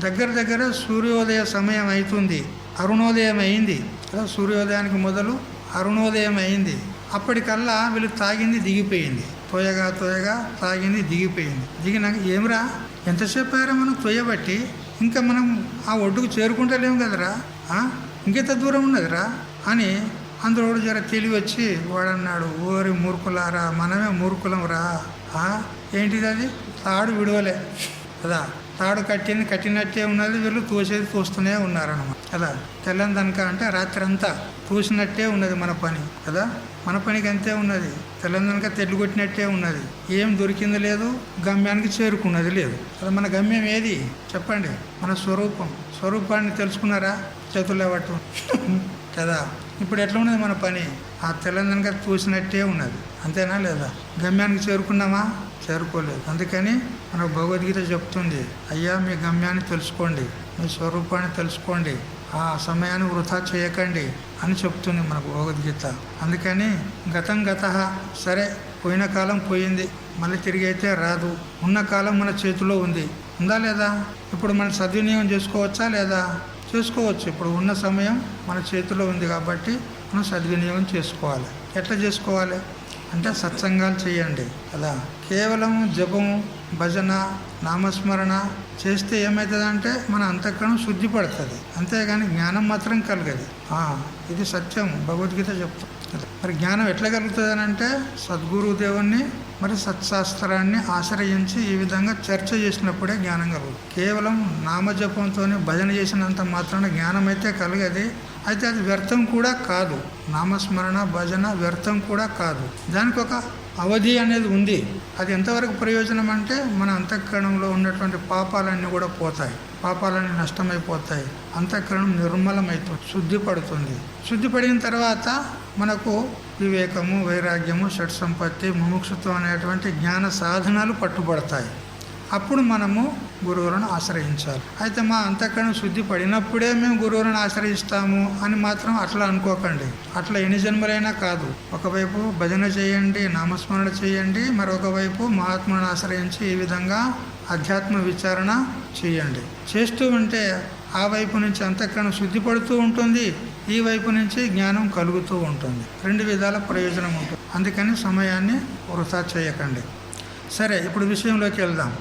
దగ్గర సూర్యోదయ సమయం అవుతుంది, అరుణోదయం అయింది కదా. సూర్యోదయానికి మొదలు అరుణోదయం అయింది. అప్పటికల్లా వీళ్ళు తాగింది దిగిపోయింది. తోయగా తాగింది దిగిపోయింది. దిగినాక ఏమిరా ఎంతసేపు అయ్యారా మనం తోయబట్టి, ఇంకా మనం ఆ ఒడ్డుకు చేరుకుంటలేము కదరా, ఇంకెంత దూరం ఉన్నదిరా అని అందరూ జర తెలివి వచ్చి వాడన్నాడు, ఓరి మూర్ఖులారా, మనమే మూర్ఖులం రా. ఏంటిది అది, తాడు విడవలే కదా, తాడు కట్టినట్టే ఉన్నది, వీళ్ళు తోస్తూనే ఉన్నారన్నమాట కదా. తెల్లందనక అంటే రాత్రి అంతా తోసినట్టే ఉన్నది మన పని కదా. మన పనికి అంతే ఉన్నది. తెల్లందనక తెడ్లు కొట్టినట్టే ఉన్నది. ఏం దొరికింది లేదు, గమ్యానికి చేరుకున్నది లేదు కదా. మన గమ్యం ఏది చెప్పండి? మన స్వరూపాన్ని తెలుసుకున్నారా? చేతుల్లో పట్టు కదా. ఇప్పుడు ఎట్లా ఉన్నది మన పని? ఆ తెల్లందనక తోసినట్టే ఉన్నది, అంతేనా లేదా? గమ్యానికి చేరుకున్నామా? చేరుకోలేదు. అందుకని మనకు భగవద్గీత చెప్తుంది, అయ్యా మీ గమ్యాన్ని తెలుసుకోండి, మీ స్వరూపాన్ని తెలుసుకోండి, ఆ సమయాన్ని వృధా చేయకండి అని చెప్తుంది మనకు భగవద్గీత. అందుకని గత సరే, పోయిన కాలం పోయింది, మళ్ళీ తిరిగి అయితే రాదు. ఉన్న కాలం మన చేతిలో ఉందా లేదా? ఇప్పుడు మనం సద్వినియోగం చేసుకోవచ్చా లేదా? చేసుకోవచ్చు. ఇప్పుడు ఉన్న సమయం మన చేతిలో ఉంది కాబట్టి మనం సద్వినియోగం చేసుకోవాలి. ఎట్లా చేసుకోవాలి అంటే సత్సంగాలు చేయండి కదా. కేవలం జపము, భజన, నామస్మరణ చేస్తే ఏమవుతుందంటే మన అంతఃకరణం శుద్ధి పడుతుంది, అంతేగాని జ్ఞానం మాత్రం కలగదు. ఇది సత్యం, భగవద్గీత చెప్తుంది. మరి జ్ఞానం ఎట్లా కలుగుతుంది అని అంటే సద్గురుదేవుణ్ణి మరి సత్శాస్త్రాన్ని ఆశ్రయించి ఈ విధంగా చర్చ చేసినప్పుడే జ్ఞానం కలుగుతుంది. కేవలం నామజపంతో భజన చేసినంత మాత్రాన జ్ఞానం అయితే కలగది. అయితే అది వ్యర్థం కూడా కాదు. నామస్మరణ భజన వ్యర్థం కూడా కాదు. దానికి ఒక అవధి అనేది ఉంది. అది ఎంతవరకు ప్రయోజనం అంటే మన అంతఃకరణంలో ఉన్నటువంటి పాపాలన్నీ కూడా పోతాయి, పాపాలన్నీ నష్టమైపోతాయి, అంతఃకరణం నిర్మలమైపోతుంది, శుద్ధిపడుతుంది. శుద్ధిపడిన తర్వాత మనకు వివేకము, వైరాగ్యము, షట్సంపత్తి, ముముక్షుత్వం అనేటువంటి జ్ఞాన సాధనాలు పట్టుబడతాయి. అప్పుడు మనము గురువులను ఆశ్రయించాలి. అయితే మా అంతఃకరణం శుద్ధి పడినప్పుడే మేము గురువులను ఆశ్రయిస్తాము అని మాత్రం అట్లా అనుకోకండి. అట్లా ఎన్ని జన్మలైనా కాదు. ఒకవైపు భజన చేయండి, నామస్మరణ చేయండి, మరొక వైపు మహాత్ములను ఆశ్రయించి ఈ విధంగా అధ్యాత్మ విచారణ చేయండి. చేస్తూ ఉంటే ఆ వైపు నుంచి అంతఃకరణం శుద్ధిపడుతూ ఉంటుంది, ఈ వైపు నుంచి జ్ఞానం కలుగుతూ ఉంటుంది. రెండు విధాల ప్రయోజనం ఉంటుంది. అందుకని సమయాన్ని వృధా చేయకండి. సరే, ఇప్పుడు విషయంలోకి వెళ్దాం.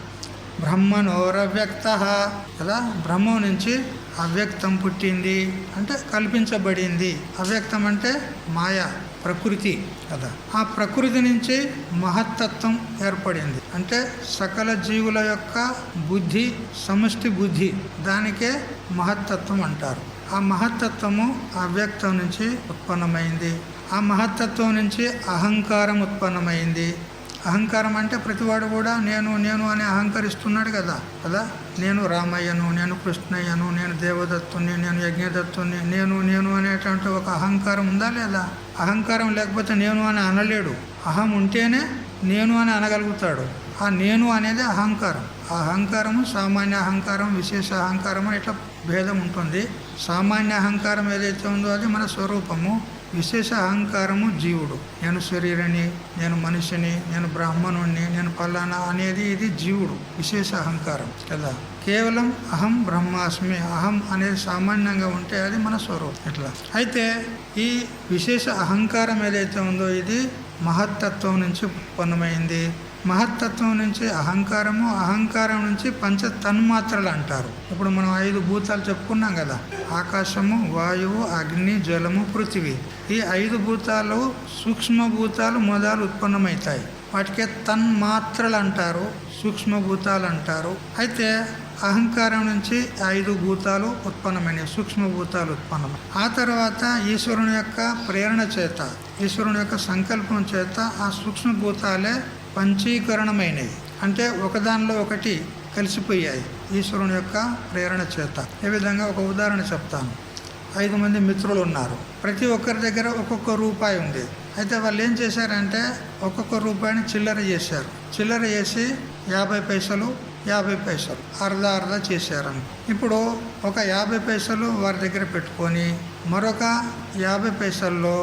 బ్రహ్మణోరవ్యక్త కదా, బ్రహ్మం నుంచి అవ్యక్తం పుట్టింది అంటే కల్పించబడింది. అవ్యక్తం అంటే మాయా, ప్రకృతి కదా. ఆ ప్రకృతి నుంచి మహత్తత్వం ఏర్పడింది అంటే సకల జీవుల యొక్క బుద్ధి, సమష్టి బుద్ధి, దానికే మహత్తత్వం అంటారు. ఆ మహత్తత్వము అవ్యక్తం నుంచి ఉత్పన్నమైంది. ఆ మహత్తత్వం నుంచి అహంకారం ఉత్పన్నమైంది. అహంకారం అంటే ప్రతివాడు కూడా నేను నేను అని అహంకరిస్తున్నాడు కదా. నేను రామయ్యను, నేను కృష్ణయ్యను, నేను దేవదత్తుని, నేను యజ్ఞదత్తుని, నేను నేను అనేటువంటి ఒక అహంకారం ఉందా లేదా? అహంకారం లేకపోతే నేను అని అనలేడు. అహం ఉంటేనే నేను అని అనగలుగుతాడు. ఆ నేను అనేది అహంకారం. ఆ అహంకారము సామాన్య అహంకారం, విశేష అహంకారం అని ఇట్లా భేదం ఉంటుంది. సామాన్య అహంకారం ఏదైతే ఉందో అది మన స్వరూపము. విశేష అహంకారము జీవుడు. నేను శరీరని, నేను మనిషిని, నేను బ్రాహ్మణుణ్ణి, నేను పలానా అనేది ఇది జీవుడు, విశేష అహంకారం కదా. కేవలం అహం బ్రహ్మాస్మి, అహం అనేది సామాన్యంగా ఉంటే అది మన స్వరూపం. ఇట్లా అయితే ఈ విశేష అహంకారం ఏదైతే ఉందో ఇది మహత్తత్వం నుంచి ఉత్పన్నమైంది. మహత్తత్వం నుంచి అహంకారము, అహంకారం నుంచి పంచ తన్మాత్రలు అంటారు. ఇప్పుడు మనం 5 భూతాలు చెప్పుకున్నాం కదా, ఆకాశము, వాయువు, అగ్ని, జలము, పృథివీ. ఈ 5 భూతాలు సూక్ష్మభూతాలు మొదలు ఉత్పన్నమవుతాయి. వాటికే తన్మాత్రలు అంటారు, సూక్ష్మభూతాలు అంటారు. అయితే అహంకారం నుంచి 5 భూతాలు ఉత్పన్నమైనవి, సూక్ష్మభూతాలు ఉత్పన్నమై ఆ తర్వాత ఈశ్వరుని యొక్క ప్రేరణ చేత, ఈశ్వరుని యొక్క సంకల్పం చేత ఆ సూక్ష్మభూతాలే పంచీకరణమైనవి. అంటే ఒకదానిలో ఒకటి కలిసిపోయాయి ఈశ్వరుని యొక్క ప్రేరణ చేత. ఏ విధంగా ఒక ఉదాహరణ చెప్తాను. 5 మంది మిత్రులు ఉన్నారు. ప్రతి ఒక్కరి దగ్గర ఒక్కొక్క రూపాయి ఉంది. అయితే వాళ్ళు ఏం చేశారంటే ఒక్కొక్క రూపాయిని చిల్లర చేశారు. చిల్లర చేసి 50 పైసలు 50 పైసలు అర్ధ చేశారని. ఇప్పుడు ఒక 50 పైసలు వారి దగ్గర పెట్టుకొని మరొక 50 పైసల్లో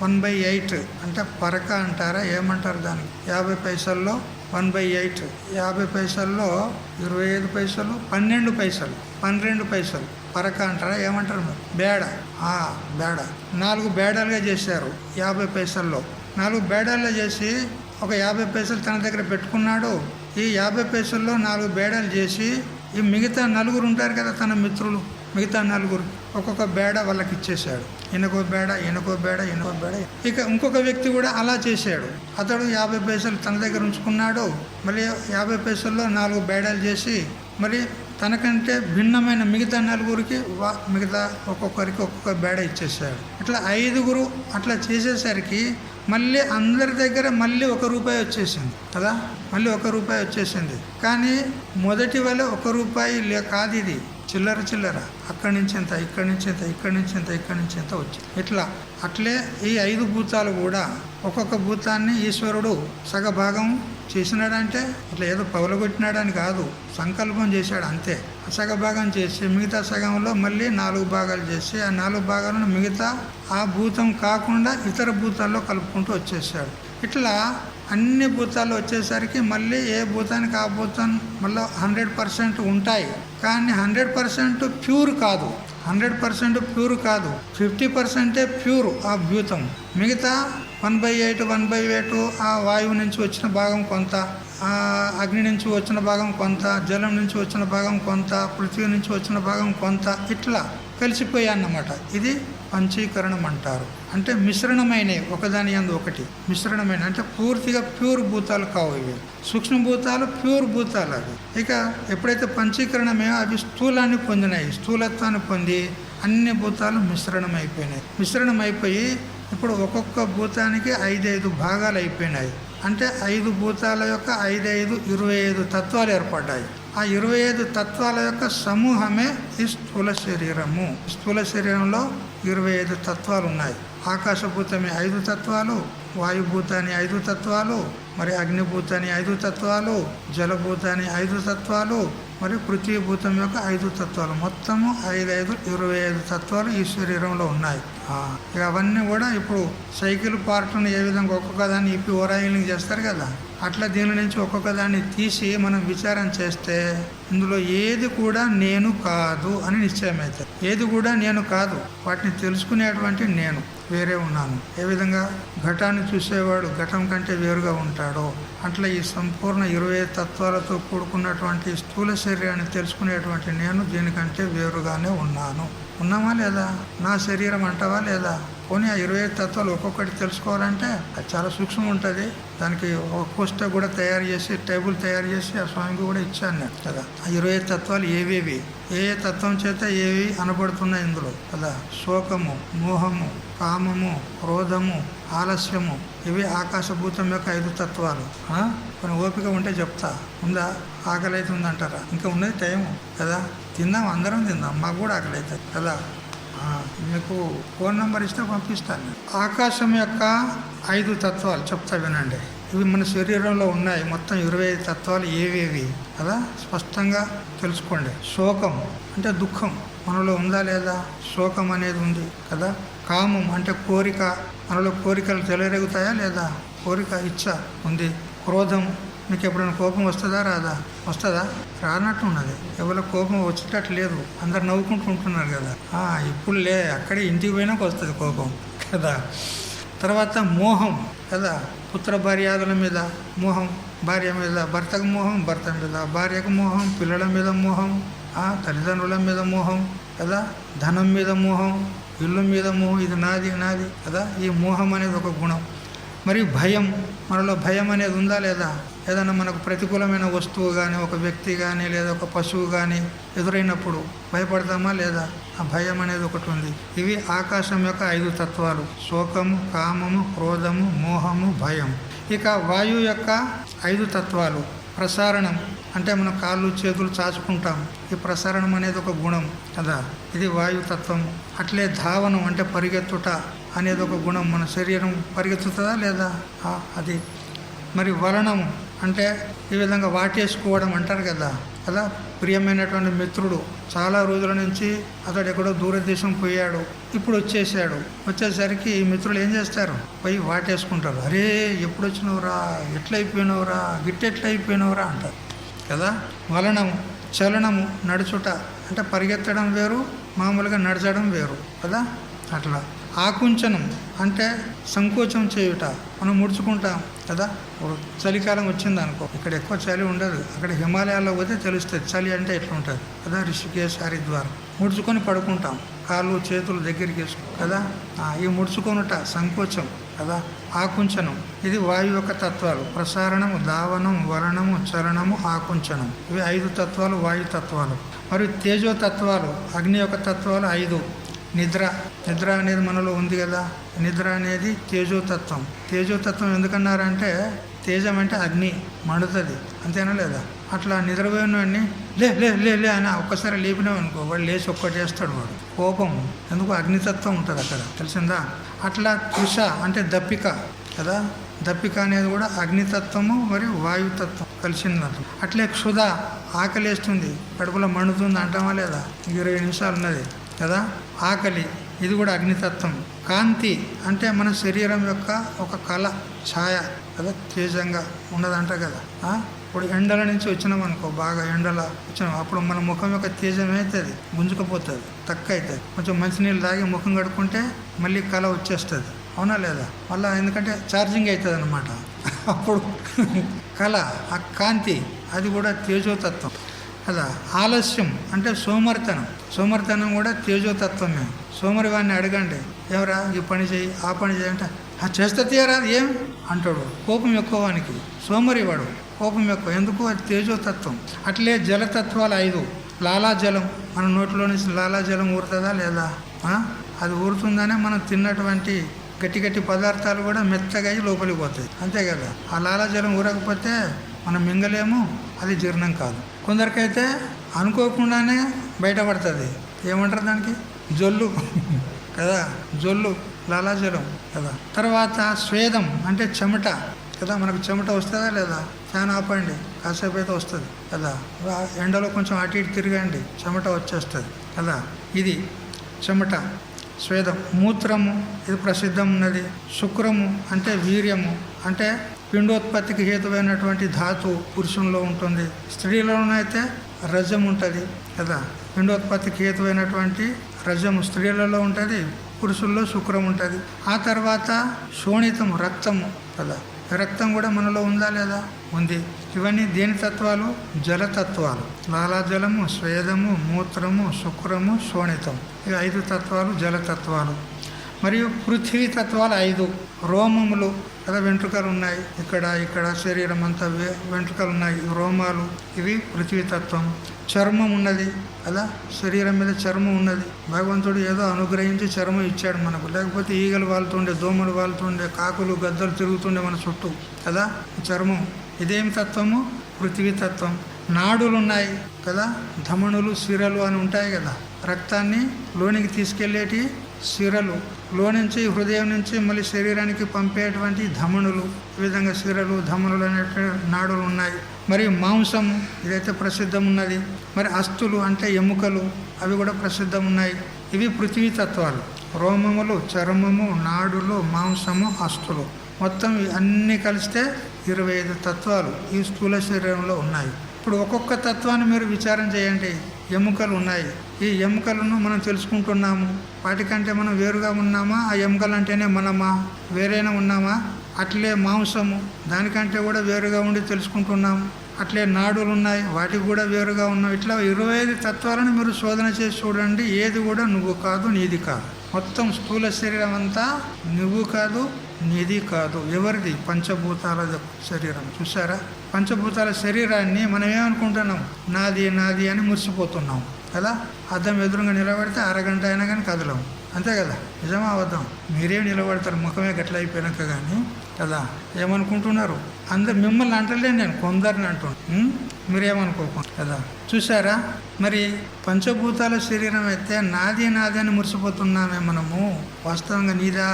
1/8 అంటే పరక అంటారా ఏమంటారు దానికి, 50 పైసల్లో 1/8, 50 పైసల్లో 25 పైసలు, 12 పైసలు, 12 పైసలు పరక అంటారా ఏమంటారు మరి, బేడ. బేడ 4 బేడాలుగా చేశారు. 50 పైసల్లో 4 బేడాలుగా చేసి ఒక 50 పైసలు తన దగ్గర పెట్టుకున్నాడు. ఈ 50 పైసల్లో 4 బేడాలు చేసి ఈ మిగతా 4 ఉంటారు కదా తన మిత్రులు, మిగతా 4 ఒక్కొక్క బేడ వాళ్ళకి ఇచ్చేశాడు. ఈయనకో బేడ, ఈయనకో బేడ, ఈయనకో బేడ. ఇక ఇంకొక వ్యక్తి కూడా అలా చేశాడు. అతడు 50 పైసలు తన దగ్గర ఉంచుకున్నాడు. మళ్ళీ 50 పైసల్లో 4 బేడాలు చేసి మరి తనకంటే భిన్నమైన మిగతా 4కి మిగతా ఒక్కొక్కరికి ఒక్కొక్క బేడ ఇచ్చేసాడు. ఇట్లా 5 అట్లా చేసేసరికి మళ్ళీ అందరి దగ్గర మళ్ళీ 1 రూపాయి వచ్చేసింది కదా, మళ్ళీ 1 రూపాయి వచ్చేసింది. కానీ మొదటి వల్ల 1 రూపాయి కాదు, ఇది చిల్లర అక్కడి నుంచి ఎంత, ఇక్కడి నుంచి ఎంత, ఇక్కడి నుంచి ఎంత, ఇక్కడి నుంచి ఎంత వచ్చింది. అట్లే ఈ 5 భూతాలు కూడా ఒక్కొక్క భూతాన్ని ఈశ్వరుడు సగభాగం చేసినాడంటే ఇట్లా ఏదో పగలగొట్టినాడని కాదు, సంకల్పం చేశాడు అంతే. సగభాగం చేసి మిగతా సగంలో మళ్ళీ 4 భాగాలు చేసి ఆ 4 భాగాలను మిగతా ఆ భూతం కాకుండా ఇతర భూతాల్లో కలుపుకుంటూ వచ్చేసాడు. ఇట్లా అన్ని భూతాలు వచ్చేసరికి మళ్ళీ ఏ భూతానికి ఆ భూతం మళ్ళీ 100% ఉంటాయి. కానీ 100% ప్యూర్ కాదు, 100% ప్యూర్ కాదు, 50% ప్యూర్ ఆ భూతం. మిగతా 1/8 ఆ వాయువు నుంచి వచ్చిన భాగం కొంత, ఆ అగ్ని నుంచి వచ్చిన భాగం కొంత, జలం నుంచి వచ్చిన భాగం కొంత, పృథ్వీ నుంచి వచ్చిన భాగం కొంత, ఇట్లా కలిసిపోయాయి అన్నమాట. ఇది పంచీకరణం అంటారు. అంటే మిశ్రణమైనవి, ఒకదాని యందు ఒకటి మిశ్రణమైన, అంటే పూర్తిగా ప్యూర్ భూతాలు కావు ఇవి. సూక్ష్మభూతాలు ప్యూర్ భూతాలు అవి. ఇక ఎప్పుడైతే పంచీకరణమేమో అవి స్థూలాన్ని పొందినాయి, స్థూలత్వాన్ని పొంది అన్ని భూతాలు మిశ్రణం అయిపోయి ఇప్పుడు ఒక్కొక్క భూతానికి 5 భాగాలు అయిపోయినాయి. అంటే 5 భూతాల యొక్క 25 తత్వాలు ఏర్పడ్డాయి. ఆ 25 తత్వాల యొక్క సమూహమే ఈ స్థూల శరీరము. స్థూల శరీరంలో 25 తత్వాలు ఉన్నాయి. ఆకాశభూతమి 5 తత్వాలు, వాయుభూతాన్ని 5 తత్వాలు, మరి అగ్నిభూతాన్ని 5 తత్వాలు, జలభూతాన్ని 5 తత్వాలు, మరి పృథ్వీభూతం యొక్క 5 తత్వాలు, మొత్తము 25 తత్వాలు ఈ శరీరంలో ఉన్నాయి. ఇక అవన్నీ కూడా ఇప్పుడు సైకిల్ పార్ట్ను ఏ విధంగా ఒక్కొక్క దాన్ని ఇప్పి ఓరాయిలింగ్ చేస్తారు కదా, అట్లా దీని నుంచి ఒక్కొక్క దాన్ని తీసి మనం విచారం చేస్తే ఇందులో ఏది కూడా నేను కాదు అని నిశ్చయం అవుతుంది. ఏది కూడా నేను కాదు, వాటిని తెలుసుకునేటువంటి నేను వేరే ఉన్నాను. ఏ విధంగా ఘటాన్ని చూసేవాడు ఘటం కంటే వేరుగా ఉంటాడో అట్లా ఈ సంపూర్ణ 25 తత్వాలతో కూడుకున్నటువంటి స్థూల శరీరాన్ని తెలుసుకునేటువంటి నేను దీనికంటే వేరుగానే ఉన్నాను. ఉన్నామా లేదా? నా శరీరం అంటావా లేదా? పోనీ ఆ 25 తత్వాలు ఒక్కొక్కటి తెలుసుకోవాలంటే అది చాలా సూక్ష్మం ఉంటుంది. దానికి ఒక పుస్తకం కూడా తయారు చేసి టేబుల్ తయారు చేసి ఆ స్వామికి కూడా ఇచ్చాను నేను కదా. ఆ 25 తత్వాలు ఏవేవి, ఏ తత్వం చేత ఏవి అనబడుతున్నాయి ఇందులో కదా. శోకము, మోహము, కామము, క్రోధము, ఆలస్యము, ఇవి ఆకాశభూతం యొక్క 5 తత్వాలు. కొన్ని ఓపిక ఉంటే చెప్తా. ఉందా? ఆకలి అవుతుంది అంటారా? ఇంకా ఉన్నది టైము కదా. తిందాం, అందరం తిందాం, మాకు కూడా ఆకలి అవుతుంది కదా. మీకు ఫోన్ నెంబర్ ఇస్తే పంపిస్తాను. ఆకాశం యొక్క 5 తత్వాలు చెప్తా వినండి. ఇవి మన శరీరంలో ఉన్నాయి. మొత్తం 25 తత్వాలు ఏవేవి కదా స్పష్టంగా తెలుసుకోండి. శోకం అంటే దుఃఖం మనలో ఉందా లేదా? శోకం అనేది ఉంది కదా. కామం అంటే కోరిక, మనలో కోరికలు చెలరేగుతాయా లేదా? కోరిక, ఇచ్చ ఉంది. క్రోధం, మీకు ఎప్పుడైనా కోపం వస్తుందా రాదా? వస్తుందా? రానట్టు ఉన్నది. ఎవరో కోపం వచ్చేటట్టు లేదు, అందరు నవ్వుకుంటూ ఉంటున్నారు కదా. ఇప్పుడు అక్కడే ఇంటికి పోయినాక వస్తుంది కోపం కదా. తర్వాత మోహం కదా, పుత్ర భార్యాదుల మీద మోహం, భార్య మీద, భర్తకు మోహం, భర్త మీద భార్యకు మోహం, పిల్లల మీద మోహం, తల్లిదండ్రుల మీద మోహం కదా, ధనం మీద మోహం, ఇల్లు మీద మోహం, ఇది నాది నాది కదా. ఈ మోహం అనేది ఒక గుణం. మరి భయం, మనలో భయం అనేది ఉందా లేదా? ఏదైనా మనకు ప్రతికూలమైన వస్తువు కానీ, ఒక వ్యక్తి కానీ, లేదా ఒక పశువు కానీ ఎదురైనప్పుడు భయపడతామా లేదా? ఆ భయం అనేది ఒకటి ఉంది. ఇవి ఆకాశం యొక్క 5 తత్వాలు: శోకము, కామము, క్రోధము, మోహము, భయం. ఇక వాయువు యొక్క 5 తత్వాలు: ప్రసారణం అంటే మనం కాళ్ళు చేతులు చాచుకుంటాం, ఈ ప్రసారణం అనేది ఒక గుణం కదా, ఇది వాయుతత్వం. అట్లే ధావనం అంటే పరిగెత్తుట అనేది ఒక గుణం. మన శరీరం పరిగెత్తుతుందా లేదా? అది. మరి వలనము అంటే ఈ విధంగా వాటేసుకోవడం అంటారు కదా కదా. ప్రియమైనటువంటి మిత్రుడు చాలా రోజుల నుంచి అతడు ఎక్కడో దూరదేశం పోయాడు, ఇప్పుడు వచ్చేసరికి ఈ మిత్రులు ఏం చేస్తారు? పోయి వాటేసుకుంటారు. అరే ఎప్పుడు వచ్చినవురా, ఎట్లయిపోయినవురా, గిట్టెట్లయిపోయినవురా అంటారు కదా. వలనము చలనము, నడుచుట అంటే పరిగెత్తడం వేరు, మామూలుగా నడచడం వేరు కదా. అట్లా ఆకుంచనం అంటే సంకోచం చేయుట, మనం ముడుచుకుంటాం కదా. ఇప్పుడు చలికాలం వచ్చింది అనుకో, ఇక్కడ ఎక్కువ చలి ఉండదు, అక్కడ హిమాలయాల్లో పోతే తెలుస్తుంది చలి అంటే ఎట్లా ఉంటుంది కదా. రిషికేశ్, హరిద్వార్ ముడుచుకొని పడుకుంటాం, కాళ్ళు చేతులు దగ్గరికి వేసుకుంటాం కదా. ఈ ముడుచుకొనుట సంకోచం కదా. ఆకుంచనం ఇది వాయు యొక్క తత్వాలు: ప్రసారణము, ధావనం, వలనము, చలనము, ఆకుంచనం. ఇవి 5 తత్వాలు వాయు తత్వాలు. మరియు తేజో తత్వాలు, అగ్ని యొక్క తత్వాలు 5. నిద్ర అనేది మనలో ఉంది కదా. నిద్ర అనేది తేజోతత్వం. తేజోతత్వం ఎందుకన్నారంటే తేజం అంటే అగ్ని, మండుతుంది, అంతేనా లేదా? అట్లా నిద్రపోయినవాడిని లే లే లే లే అని ఒక్కసారి లేపినాం అనుకో, వాడు లేచి ఒక్కటి చేస్తాడు. వాడు కోపం, ఎందుకు అగ్నితత్వం ఉంటుంది అక్కడ, తెలిసిందా? అట్లా తృష అంటే దప్పిక కదా. దప్పిక అనేది కూడా అగ్నితత్వము మరియు వాయుతత్వం కలిసింది. అట్లే క్షుధ, ఆకలేస్తుంది, కడుపులో మండుతుంది అంటామా లేదా? 20 నిమిషాలు ఉన్నది కదా. ఆకలి ఇది కూడా అగ్నితత్వం. కాంతి అంటే మన శరీరం యొక్క ఒక కళ, ఛాయ కదా, తేజంగా ఉన్నదంట కదా. ఇప్పుడు ఎండల నుంచి వచ్చినాం అనుకో, బాగా ఎండల వచ్చినాం, అప్పుడు మన ముఖం యొక్క తేజం అవుతుంది, గుంజుకపోతుంది, తక్కువ అవుతుంది. కొంచెం మంచినీళ్ళు తాగి ముఖం కడుక్కుంటే మళ్ళీ కళ వచ్చేస్తుంది, అవునా లేదా? మళ్ళీ ఎందుకంటే ఛార్జింగ్ అవుతుంది అన్నమాట. అప్పుడు కళ, ఆ కాంతి అది కూడా తేజోతత్వం కదా. ఆలస్యం అంటే సోమరితనం కూడా తేజోతత్వమే. సోమరి వాడిని అడగండి, ఎవరా ఈ పని చేయి, ఆ పని చేయి అంటే చేస్తే తీయరా ఏం అంటాడు. కోపం ఎక్కువ వానికి, సోమరి వాడు, కోపం ఎక్కువ. ఎందుకు? అది తేజోతత్వం. అట్లే జలతత్వాలు 5. లాలాజలం, మన నోట్లో నుంచి లాలాజలం ఊరుతుందా లేదా? అది ఊరుతుందనే మనం తిన్నటువంటి గట్టి పదార్థాలు కూడా మెత్తగా అయ్యి లోపలికి పోతాయి, అంతే కదా. ఆ లాలాజలం ఊరకపోతే మనం మింగలేము, అది జీర్ణం కాదు. కొందరికైతే అనుకోకుండానే బయటపడుతుంది, ఏమంటారు దానికి, జొల్లు కదా. జొల్లు, లాలాజలం కదా. తర్వాత స్వేదం అంటే చెమట కదా. మనకు చెమట వస్తుందా లేదా? ఫ్యాన్ ఆపండి, కాసేపు అయితే వస్తుంది కదా. ఎండలో కొంచెం అటు ఇటు తిరగండి, చెమట వచ్చేస్తుంది కదా. ఇది చెమట, స్వేదం. మూత్రము ఇది ప్రసిద్ధం ఉన్నది. శుక్రము అంటే వీర్యము, అంటే పిండోత్పత్తికి హేతువైనటువంటి ధాతు పురుషుల్లో ఉంటుంది. స్త్రీలోనైతే రజం ఉంటుంది కదా. పిండోత్పత్తికి హేతువైనటువంటి రజము స్త్రీలలో ఉంటుంది, పురుషుల్లో శుక్రం ఉంటుంది. ఆ తర్వాత శోణితం రక్తము కదా. రక్తం కూడా మనలో ఉందా లేదా? ఉంది. ఇవన్నీ దేని తత్వాలు? జలతత్వాలు. లాలాజలము, స్వేదము, మూత్రము, శుక్రము, శోణితం. ఇవి 5 తత్వాలు జలతత్వాలు. మరియు పృథ్వీ తత్వాలు 5. రోమములు కదా, వెంట్రుకలు ఉన్నాయి ఇక్కడ శరీరం అంతా వెంట్రుకలు ఉన్నాయి, రోమాలు, ఇవి పృథ్వీతత్వం. చర్మం ఉన్నది కదా, శరీరం మీద చర్మం ఉన్నది. భగవంతుడు ఏదో అనుగ్రహించి చర్మం ఇచ్చాడు మనకు, లేకపోతే ఈగలు వాళ్తుండే, దోమలు వాళ్తుండే, కాకులు గద్దలు తిరుగుతుండే మన చుట్టూ కదా. చర్మం ఇదేమి తత్వము? పృథ్వీతత్వం. నాడులు ఉన్నాయి కదా, ధమనులు, సిరలు అని ఉంటాయి కదా. రక్తాన్ని లోనికి తీసుకెళ్లేటి సిరలు, లో నుంచి హృదయం నుంచి మళ్ళీ శరీరానికి పంపేటువంటి ధమనులు. ఈ విధంగా సిరలు, ధమనులు అనేటువంటి నాడులు ఉన్నాయి. మరియు మాంసము ఇదైతే ప్రసిద్ధం ఉన్నది. మరి అస్థులు అంటే ఎముకలు, అవి కూడా ప్రసిద్ధం ఉన్నాయి. ఇవి పృథ్వీ తత్వాలు. రోమములు, చర్మము, నాడులు, మాంసము, అస్థులు, మొత్తం అన్నీ కలిస్తే 25 తత్వాలు ఈ స్థూల శరీరంలో ఉన్నాయి. ఇప్పుడు ఒక్కొక్క తత్వాన్ని మీరు విచారం చేయండి. ఎముకలు ఉన్నాయి, ఈ ఎముకలను మనం తెలుసుకుంటున్నాము. వాటికంటే మనం వేరుగా ఉన్నామా? ఆ ఎముకలు అంటేనే మనమా? వేరేనా ఉన్నామా? అట్లే మాంసము, దానికంటే కూడా వేరుగా ఉండి తెలుసుకుంటున్నాము. అట్లే నాడులు ఉన్నాయి, వాటికి కూడా వేరుగా ఉన్నాం. ఇట్లా 25 తత్వాలను మీరు శోధన చేసి చూడండి. ఏది కూడా నువ్వు కాదు, నీది కాదు. మొత్తం స్థూల శరీరం అంతా నువ్వు కాదు, నీది కాదు. ఎవరిది? పంచభూతాల శరీరం. చూసారా? పంచభూతాల శరీరాన్ని మనం ఏమనుకుంటున్నాం? నాది నాది అని మురిసిపోతున్నాం కదా. అద్దం ఎదురుగా నిలబడితే అరగంట అయినా కానీ కదలం, అంతే కదా. నిజమా అబద్ధం? మీరేం నిలబడతారు ముఖమే గట్ల అయిపోయినాక కానీ కదా. ఏమనుకుంటున్నారు? అందరు మిమ్మల్ని అంటలేదు, నేను కొందరిని అంటున్నాను, మీరేమనుకోకుండా కదా. చూసారా? మరి పంచభూతాల శరీరం అయితే నాది నాది అని మురిసిపోతున్నామే మనము. వాస్తవంగా నీదా?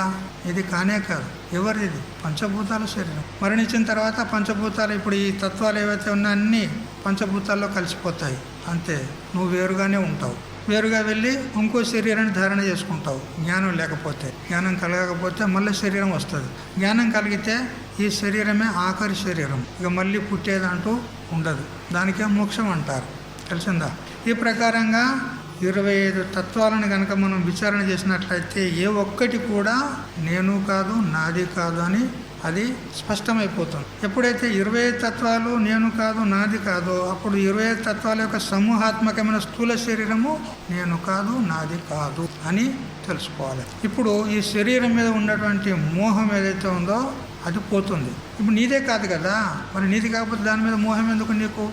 ఇది కానే కాదు. ఎవరిది? పంచభూతాల శరీరం. మరణించిన తర్వాత పంచభూతాలు, ఇప్పుడు ఈ తత్వాలు ఏవైతే ఉన్నా అన్నీ పంచభూతాల్లో కలిసిపోతాయి, అంతే. నువ్వు వేరుగానే ఉంటావు. వేరుగా వెళ్ళి ఇంకో శరీరాన్ని ధారణ చేసుకుంటావు. జ్ఞానం లేకపోతే, జ్ఞానం కలగకపోతే మళ్ళీ శరీరం వస్తుంది. జ్ఞానం కలిగితే ఈ శరీరమే ఆఖరి శరీరం, ఇక మళ్ళీ పుట్టేదంటూ ఉండదు. దానికే మోక్షం అంటారు. తెలిసిందా? ఈ ప్రకారంగా 25 తత్వాలను కనుక మనం విచారణ చేసినట్లయితే ఏ ఒక్కటి కూడా నేను కాదు, నాది కాదు అని అది స్పష్టమైపోతుంది. ఎప్పుడైతే 25 తత్వాలు నేను కాదు, నాది కాదు, అప్పుడు 25 తత్వాల యొక్క సమూహాత్మకమైన స్థూల శరీరము నేను కాదు, నాది కాదు అని తెలుసుకోవాలి. ఇప్పుడు ఈ శరీరం మీద ఉన్నటువంటి మోహం ఏదైతే ఉందో అది పోతుంది. ఇప్పుడు నీదే కాదు కదా, మరి నీది కాకపోతే దాని మీద మోహం ఎందుకు నీకు?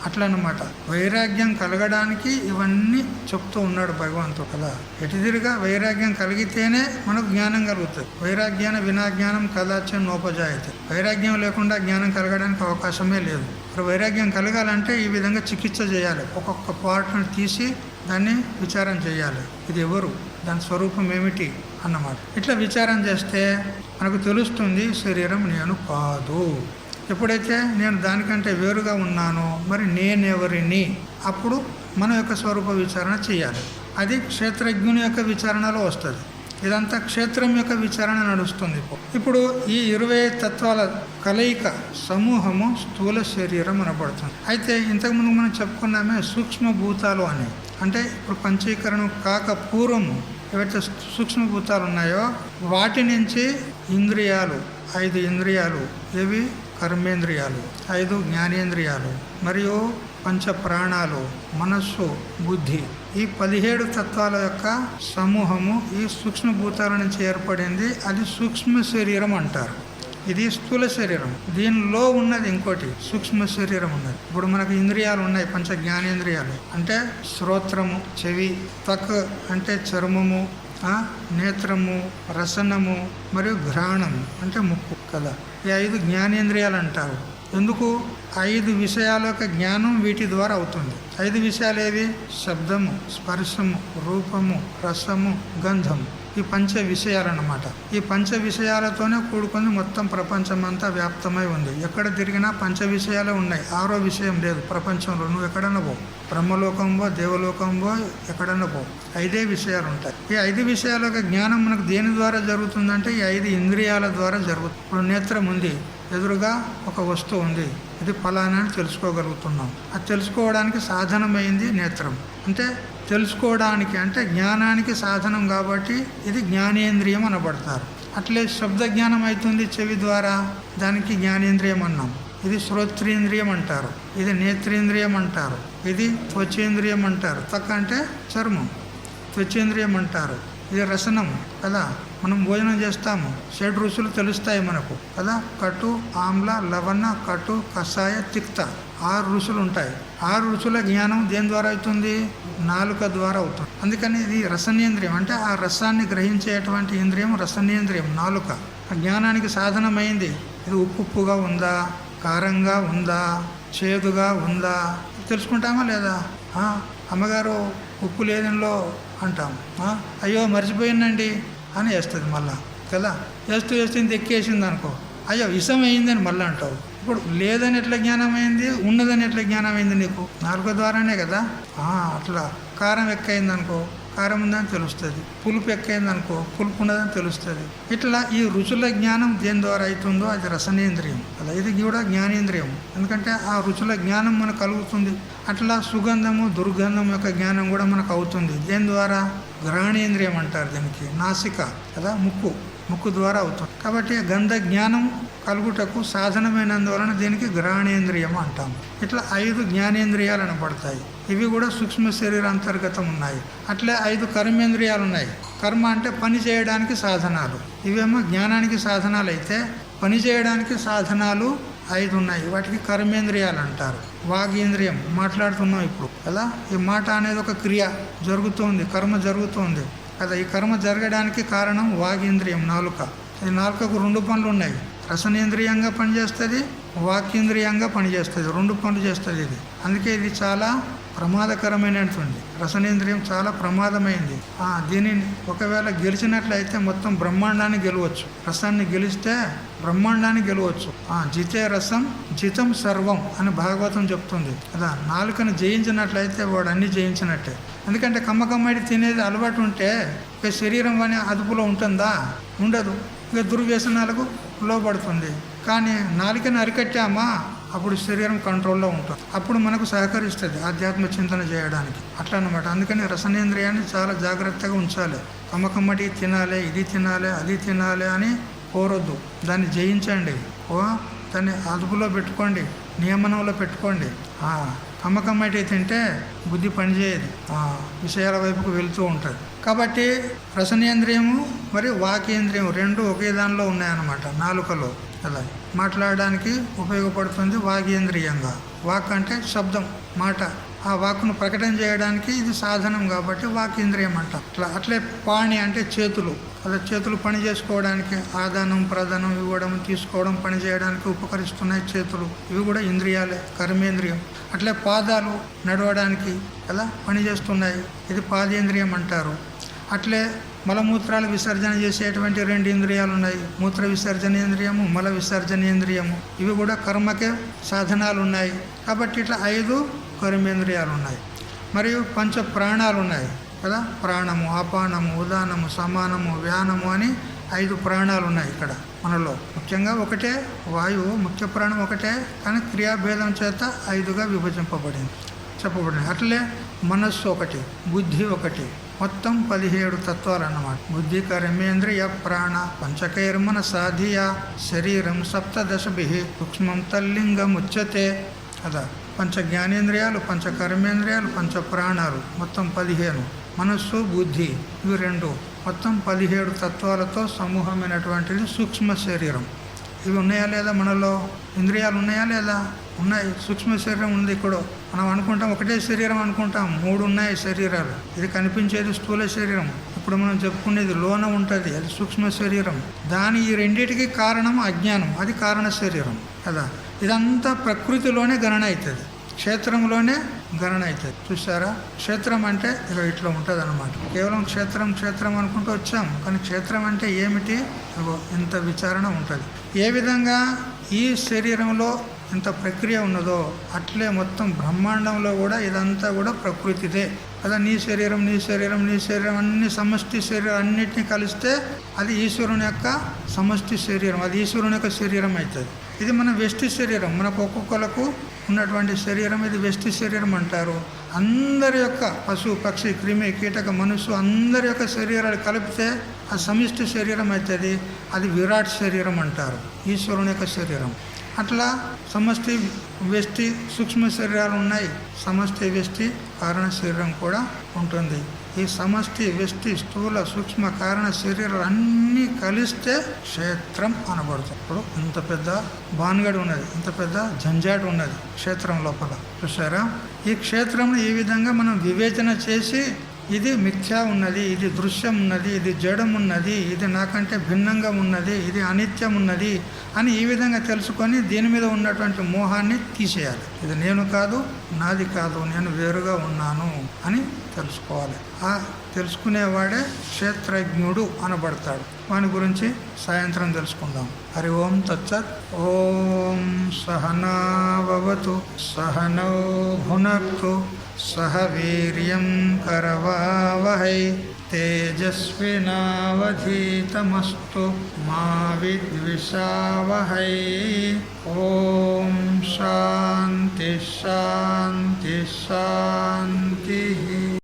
అట్లా అన్నమాట. వైరాగ్యం కలగడానికి ఇవన్నీ చెప్తూ ఉన్నాడు భగవంతుడు కదా. ఎటుదిరిగా వైరాగ్యం కలిగితేనే మనకు జ్ఞానం కలుగుతుంది. వైరాగ్యాన వినాజ్ఞానం కదాచ నోపజాయితే. వైరాగ్యం లేకుండా జ్ఞానం కలగడానికి అవకాశమే లేదు. మరి వైరాగ్యం కలగాలంటే ఈ విధంగా చికిత్స చేయాలి. ఒక్కొక్క పార్ట్ను తీసి దాన్ని విచారం చేయాలి. ఇది ఎవరు, దాని స్వరూపం ఏమిటి అన్నమాట. ఇట్లా విచారం చేస్తే మనకు తెలుస్తుంది శరీరం నేను కాదు. ఎప్పుడైతే నేను దానికంటే వేరుగా ఉన్నానో మరి నేనెవరిని, అప్పుడు మన యొక్క స్వరూప విచారణ చేయాలి. అది క్షేత్రజ్ఞుని యొక్క విచారణలో వస్తుంది. ఇదంతా క్షేత్రం యొక్క విచారణ నడుస్తుంది. ఇప్పుడు ఈ 25 తత్వాల కలయిక సమూహము స్థూల శరీరం అనబడుతుంది. అయితే ఇంతకుముందు మనం చెప్పుకున్నామే సూక్ష్మభూతాలు అని. అంటే ఇప్పుడు పంచీకరణం కాక పూర్వము ఏవైతే సూక్ష్మభూతాలు ఉన్నాయో వాటి నుంచి ఇంద్రియాలు, 5 ఇంద్రియాలు, ఏవి? కర్మేంద్రియాలు, 5 జ్ఞానేంద్రియాలు, మరియు పంచ ప్రాణాలు, మనస్సు, బుద్ధి, ఈ 17 తత్వాల యొక్క సమూహము ఈ సూక్ష్మభూతాల నుంచి ఏర్పడింది. అది సూక్ష్మ శరీరం అంటారు. ఇది స్థూల శరీరం. దీనిలో ఉన్నది ఇంకోటి సూక్ష్మ శరీరం ఉన్నది. ఇప్పుడు మనకు ఇంద్రియాలు ఉన్నాయి, పంచ జ్ఞానేంద్రియాలు అంటే శ్రోత్రము, చెవి, త్వక్ అంటే చర్మము, నేత్రము, రసనము, మరియు ఘ్రాణము అంటే ముక్కు కదా. ఈ 5 జ్ఞానేంద్రియాలు అంటారు. ఎందుకు? 5 విషయాల యొక్క జ్ఞానం వీటి ద్వారా అవుతుంది. 5 విషయాలు ఏవి? శబ్దము, స్పర్శము, రూపము, రసము, గంధము. ఈ పంచ విషయాలు అన్నమాట. ఈ పంచ విషయాలతోనే కూడుకొని మొత్తం ప్రపంచం అంతా వ్యాప్తమై ఉంది. ఎక్కడ తిరిగినా పంచ విషయాలే ఉన్నాయి. 6వ విషయం లేదు ప్రపంచంలో. నువ్వు ఎక్కడన్నా పో, బ్రహ్మలోకంబో దేవలోకంబో ఎక్కడన్నా పో, 5 విషయాలు ఉంటాయి. ఈ 5 విషయాల యొక్క జ్ఞానం మనకు దేని ద్వారా జరుగుతుందంటే ఈ 5 ఇంద్రియాల ద్వారా జరుగుతుంది. ఇప్పుడు నేత్రం ఉంది, ఎదురుగా ఒక వస్తువు ఉంది, ఇది ఫలానా అని తెలుసుకోగలుగుతున్నాం. అది తెలుసుకోవడానికి సాధనమైంది నేత్రం. అంటే తెలుసుకోవడానికి అంటే జ్ఞానానికి సాధనం కాబట్టి ఇది జ్ఞానేంద్రియం అనబడతారు. అట్లే శబ్ద జ్ఞానం అవుతుంది చెవి ద్వారా, దానికి జ్ఞానేంద్రియం అన్నాం. ఇది శ్రోత్రేంద్రియం అంటారు, ఇది నేత్రేంద్రియం అంటారు, ఇది త్వచేంద్రియం అంటారు. త్వక్ అంటే చర్మం, త్వచేంద్రియం అంటారు. ఇది రసనం కదా, మనం భోజనం చేస్తాము, 7 రుచులు తెలుస్తాయి మనకు కదా. కటు, ఆమ్ల, లవణ, కటు, కషాయ, తిక్త 6 రుచులు ఉంటాయి. 6 రుచుల జ్ఞానం దేని ద్వారా అవుతుంది? నాలుక ద్వారా అవుతుంది. అందుకని ఇది రసనేంద్రియం, అంటే ఆ రసాన్ని గ్రహించేటువంటి ఇంద్రియం రసనేంద్రియం నాలుక. ఆ జ్ఞానానికి సాధనమైంది. ఇది ఉప్పుగా ఉందా, కారంగా ఉందా, చేదుగా ఉందా తెలుసుకుంటామా లేదా? అమ్మగారు ఉప్పు లేదంలో అంటాం, అయ్యో మర్చిపోయిందండి అని వేస్తుంది మళ్ళా కదా. వేస్తూ ఇంత ఎక్కేసింది అనుకో, అయ్యో విషం అయిందని మళ్ళీ అంటావు. ఇప్పుడు లేదని ఎట్లా జ్ఞానం అయింది, ఉన్నదని ఎట్లా జ్ఞానం అయింది నీకు? నాలుక ద్వారానే కదా. అట్లా కారం ఎక్కయింది అనుకో, కారం ఉందని తెలుస్తుంది. పులుపు ఎక్కయింది అనుకో, పులుపు ఉన్నదని తెలుస్తుంది. ఇట్లా ఈ రుచుల జ్ఞానం దేని ద్వారా అవుతుందో అది రసనేంద్రియం కదా. ఇది కూడా జ్ఞానేంద్రియం, ఎందుకంటే ఆ రుచుల జ్ఞానం మనకు కలుగుతుంది. అట్లా సుగంధము దుర్గంధం యొక్క జ్ఞానం కూడా మనకు అవుతుంది. దేని ద్వారా? గ్రహణేంద్రియం అంటారు దీనికి. నాసిక కదా, ముక్కు ద్వారా అవుతుంది. కాబట్టి గంధ జ్ఞానం కలుగుటకు సాధనమైనందువలన దీనికి గ్రహణేంద్రియం అంటాం. ఇట్లా 5 జ్ఞానేంద్రియాలు అనబడతాయి. ఇవి కూడా సూక్ష్మ శరీర అంతర్గతం ఉన్నాయి. అట్లే 5 కర్మేంద్రియాలు ఉన్నాయి. కర్మ అంటే పని చేయడానికి సాధనాలు. ఇవేమో జ్ఞానానికి సాధనాలు అయితే పని చేయడానికి సాధనాలు 5 ఉన్నాయి. వాటికి కర్మేంద్రియాలు అంటారు. వాగేంద్రియం మాట్లాడుతున్నాం ఇప్పుడు కదా. ఈ మాట అనేది ఒక క్రియ జరుగుతోంది, కర్మ జరుగుతోంది కదా. ఈ కర్మ జరగడానికి కారణం వాగేంద్రియం నాలుక. ఈ నాలుకకు 2 పనులు ఉన్నాయి. రసనేంద్రియంగా పనిచేస్తుంది, వాక్యేంద్రియంగా పనిచేస్తుంది. 2 పనులు చేస్తుంది ఇది. అందుకే ఇది చాలా ప్రమాదకరమైనటువంటి రసనేంద్రియం, చాలా ప్రమాదమైంది. దీనిని ఒకవేళ గెలిచినట్లయితే మొత్తం బ్రహ్మాండాన్ని గెలవచ్చు. రసాన్ని గెలిస్తే బ్రహ్మాండాన్ని గెలవచ్చు. జితే రసం జితం సర్వం అని భాగవతం చెప్తుంది కదా. నాలుకను జయించినట్లయితే వాడు అన్ని జయించినట్టే. ఎందుకంటే కమ్మకమ్మడి తినేది అలవాటు ఉంటే ఇక శరీరం అనే అదుపులో ఉంటుందా? ఉండదు. ఇక దుర్వ్యసనాలకు లోపడుతుంది. కానీ నాలుకను అరికట్టామా అప్పుడు శరీరం కంట్రోల్లో ఉంటుంది. అప్పుడు మనకు సహకరిస్తుంది ఆధ్యాత్మ చింతన చేయడానికి. అట్లా అన్నమాట. అందుకని రసనేంద్రియాన్ని చాలా జాగ్రత్తగా ఉంచాలి. కమ్మకమ్మటి తినాలి, ఇది తినాలి, అది తినాలి అని కోరొద్దు. దాన్ని జయించండి. దాన్ని అదుపులో పెట్టుకోండి, నియమనంలో పెట్టుకోండి. కమ్మకమ్మటి తింటే బుద్ధి పనిచేయదు, విషయాల వైపుకు వెళ్తూ ఉంటుంది. కాబట్టి రసనేంద్రియము మరియు వాకేంద్రియం 2 ఒకే దానిలో ఉన్నాయన్నమాట నాలుకలో. అలా మాట్లాడడానికి ఉపయోగపడుతుంది వాగేంద్రియంగా. వాక్ అంటే శబ్దం, మాట. ఆ వాక్కును ప్రకటన చేయడానికి ఇది సాధనం కాబట్టి వాకేంద్రియం అంట. అట్లే పాణి అంటే చేతులు. అలా చేతులు పని చేసుకోవడానికి ఆదానం ప్రదానం ఇవ్వడం తీసుకోవడం పని చేయడానికి ఉపకరిస్తున్నాయి చేతులు. ఇవి కూడా ఇంద్రియాలే, కర్మేంద్రియం. అట్లే పాదాలు నడవడానికి అలా పని చేస్తున్నాయి, ఇది పాదేంద్రియం అంటారు. అట్లే మలమూత్రాలు విసర్జన చేసేటువంటి 2 ఇంద్రియాలు ఉన్నాయి. మూత్ర విసర్జనేంద్రియము, మల విసర్జనేంద్రియము. ఇవి కూడా కర్మకే సాధనాలు ఉన్నాయి. కాబట్టి ఇట్లా 5 కర్మేంద్రియాలు ఉన్నాయి. మరియు 5 ప్రాణాలు ఉన్నాయి కదా. ప్రాణము, అపానము, ఉదానము, సమానము, వ్యానము అని 5 ప్రాణాలు ఉన్నాయి ఇక్కడ మనలో. ముఖ్యంగా ఒకటే వాయువు, ముఖ్య ప్రాణం ఒకటే, కానీ క్రియాభేదం చేత 5గా చెప్పబడింది. అట్లే మనస్సు ఒకటి, బుద్ధి ఒకటి, మొత్తం 17 తత్వాలు అన్నమాట. బుద్ధి కర్మేంద్రియ ప్రాణ పంచకైర్మన సాధియ శరీరం 17 సూక్ష్మం తల్లింగం ఉచ్యతే కదా. 5 జ్ఞానేంద్రియాలు, 5 కర్మేంద్రియాలు, 5 ప్రాణాలు, మొత్తం 15. మనస్సు, బుద్ధి ఇవి 2, మొత్తం 17 తత్వాలతో సమూహమైనటువంటిది సూక్ష్మ శరీరం. ఇవి ఉన్నాయా లేదా మనలో? ఇంద్రియాలు ఉన్నాయా లేదా? ఉన్నాయి. సూక్ష్మ శరీరం ఉంది. ఇక్కడ మనం అనుకుంటాం ఒకటే శరీరం అనుకుంటాం, 3 ఉన్నాయి శరీరాలు. ఇది కనిపించేది స్థూల శరీరం. ఇప్పుడు మనం చెప్పుకునేది లోన ఉంటుంది, అది సూక్ష్మ శరీరం. ఈ 2టికి కారణం అజ్ఞానం, అది కారణ శరీరం కదా. ఇదంతా ప్రకృతిలోనే గణన అవుతుంది, క్షేత్రంలోనే గణన అవుతుంది. చూసారా? క్షేత్రం అంటే ఇట్లా ఉంటుంది అన్నమాట. కేవలం క్షేత్రం అనుకుంటూ వచ్చాం, కానీ క్షేత్రం అంటే ఏమిటి? ఇంత విచారణ ఉంటుంది. ఏ విధంగా ఈ శరీరంలో ఇంత ప్రక్రియ ఉన్నదో అట్లే మొత్తం బ్రహ్మాండంలో కూడా ఇదంతా కూడా ప్రకృతిదే కదా. నీ శరీరం అన్ని సమష్టి శరీరం అన్నిటినీ కలిస్తే అది ఈశ్వరుని యొక్క సమష్టి శరీరం, అది ఈశ్వరుని యొక్క శరీరం అవుతుంది. ఇది మన వ్యష్టి శరీరం. మనకు ఒక్కొక్కలకు ఉన్నటువంటి శరీరం ఇది వ్యష్టి శరీరం అంటారు. అందరి యొక్క పశు పక్షి క్రిమి కీటక మనుషు అందరి యొక్క శరీరాలు కలిపితే ఆ సమిష్టి శరీరం అవుతుంది. అది విరాట్ శరీరం అంటారు, ఈశ్వరుని యొక్క శరీరం. అట్లా సమష్టి వ్యష్టి సూక్ష్మ శరీరాలు ఉన్నాయి. సమష్టి వ్యష్టి కారణ శరీరం కూడా ఉంటుంది. ఈ సమష్టి వ్యష్టి స్థూల సూక్ష్మ కారణ శరీరాలు అన్నీ కలిస్తే క్షేత్రం అనబడుతుంది. ఇప్పుడు ఇంత పెద్ద బాన్గడి ఉన్నది, ఇంత పెద్ద జంజాట్ ఉన్నది క్షేత్రం లోపల. చూసారా? ఈ క్షేత్రంను ఈ విధంగా మనం వివేచన చేసి ఇది మిథ్యా ఉన్నది, ఇది దృశ్యం ఉన్నది, ఇది జడం ఉన్నది, ఇది నాకంటే భిన్నంగా ఉన్నది, ఇది అనిత్యం ఉన్నది అని ఈ విధంగా తెలుసుకొని దీని మీద ఉన్నటువంటి మోహాన్ని తీసేయాలి. ఇది నేను కాదు, నాది కాదు, నేను వేరుగా ఉన్నాను అని తెలుసుకోవాలి. ఆ తెలుసుకునేవాడే క్షేత్రజ్ఞుడు అనబడతాడు. వాని గురించి సాయంత్రం తెలుసుకుందాం. హరి ఓం తత్సత్. ఓం సహనావతు సహనౌ భునక్తు సహ వీర్యం కరవావహై తేజస్వినావధీతమస్తు మా విద్విషావహై. ఓం శాంతి శాంతి శాంతి.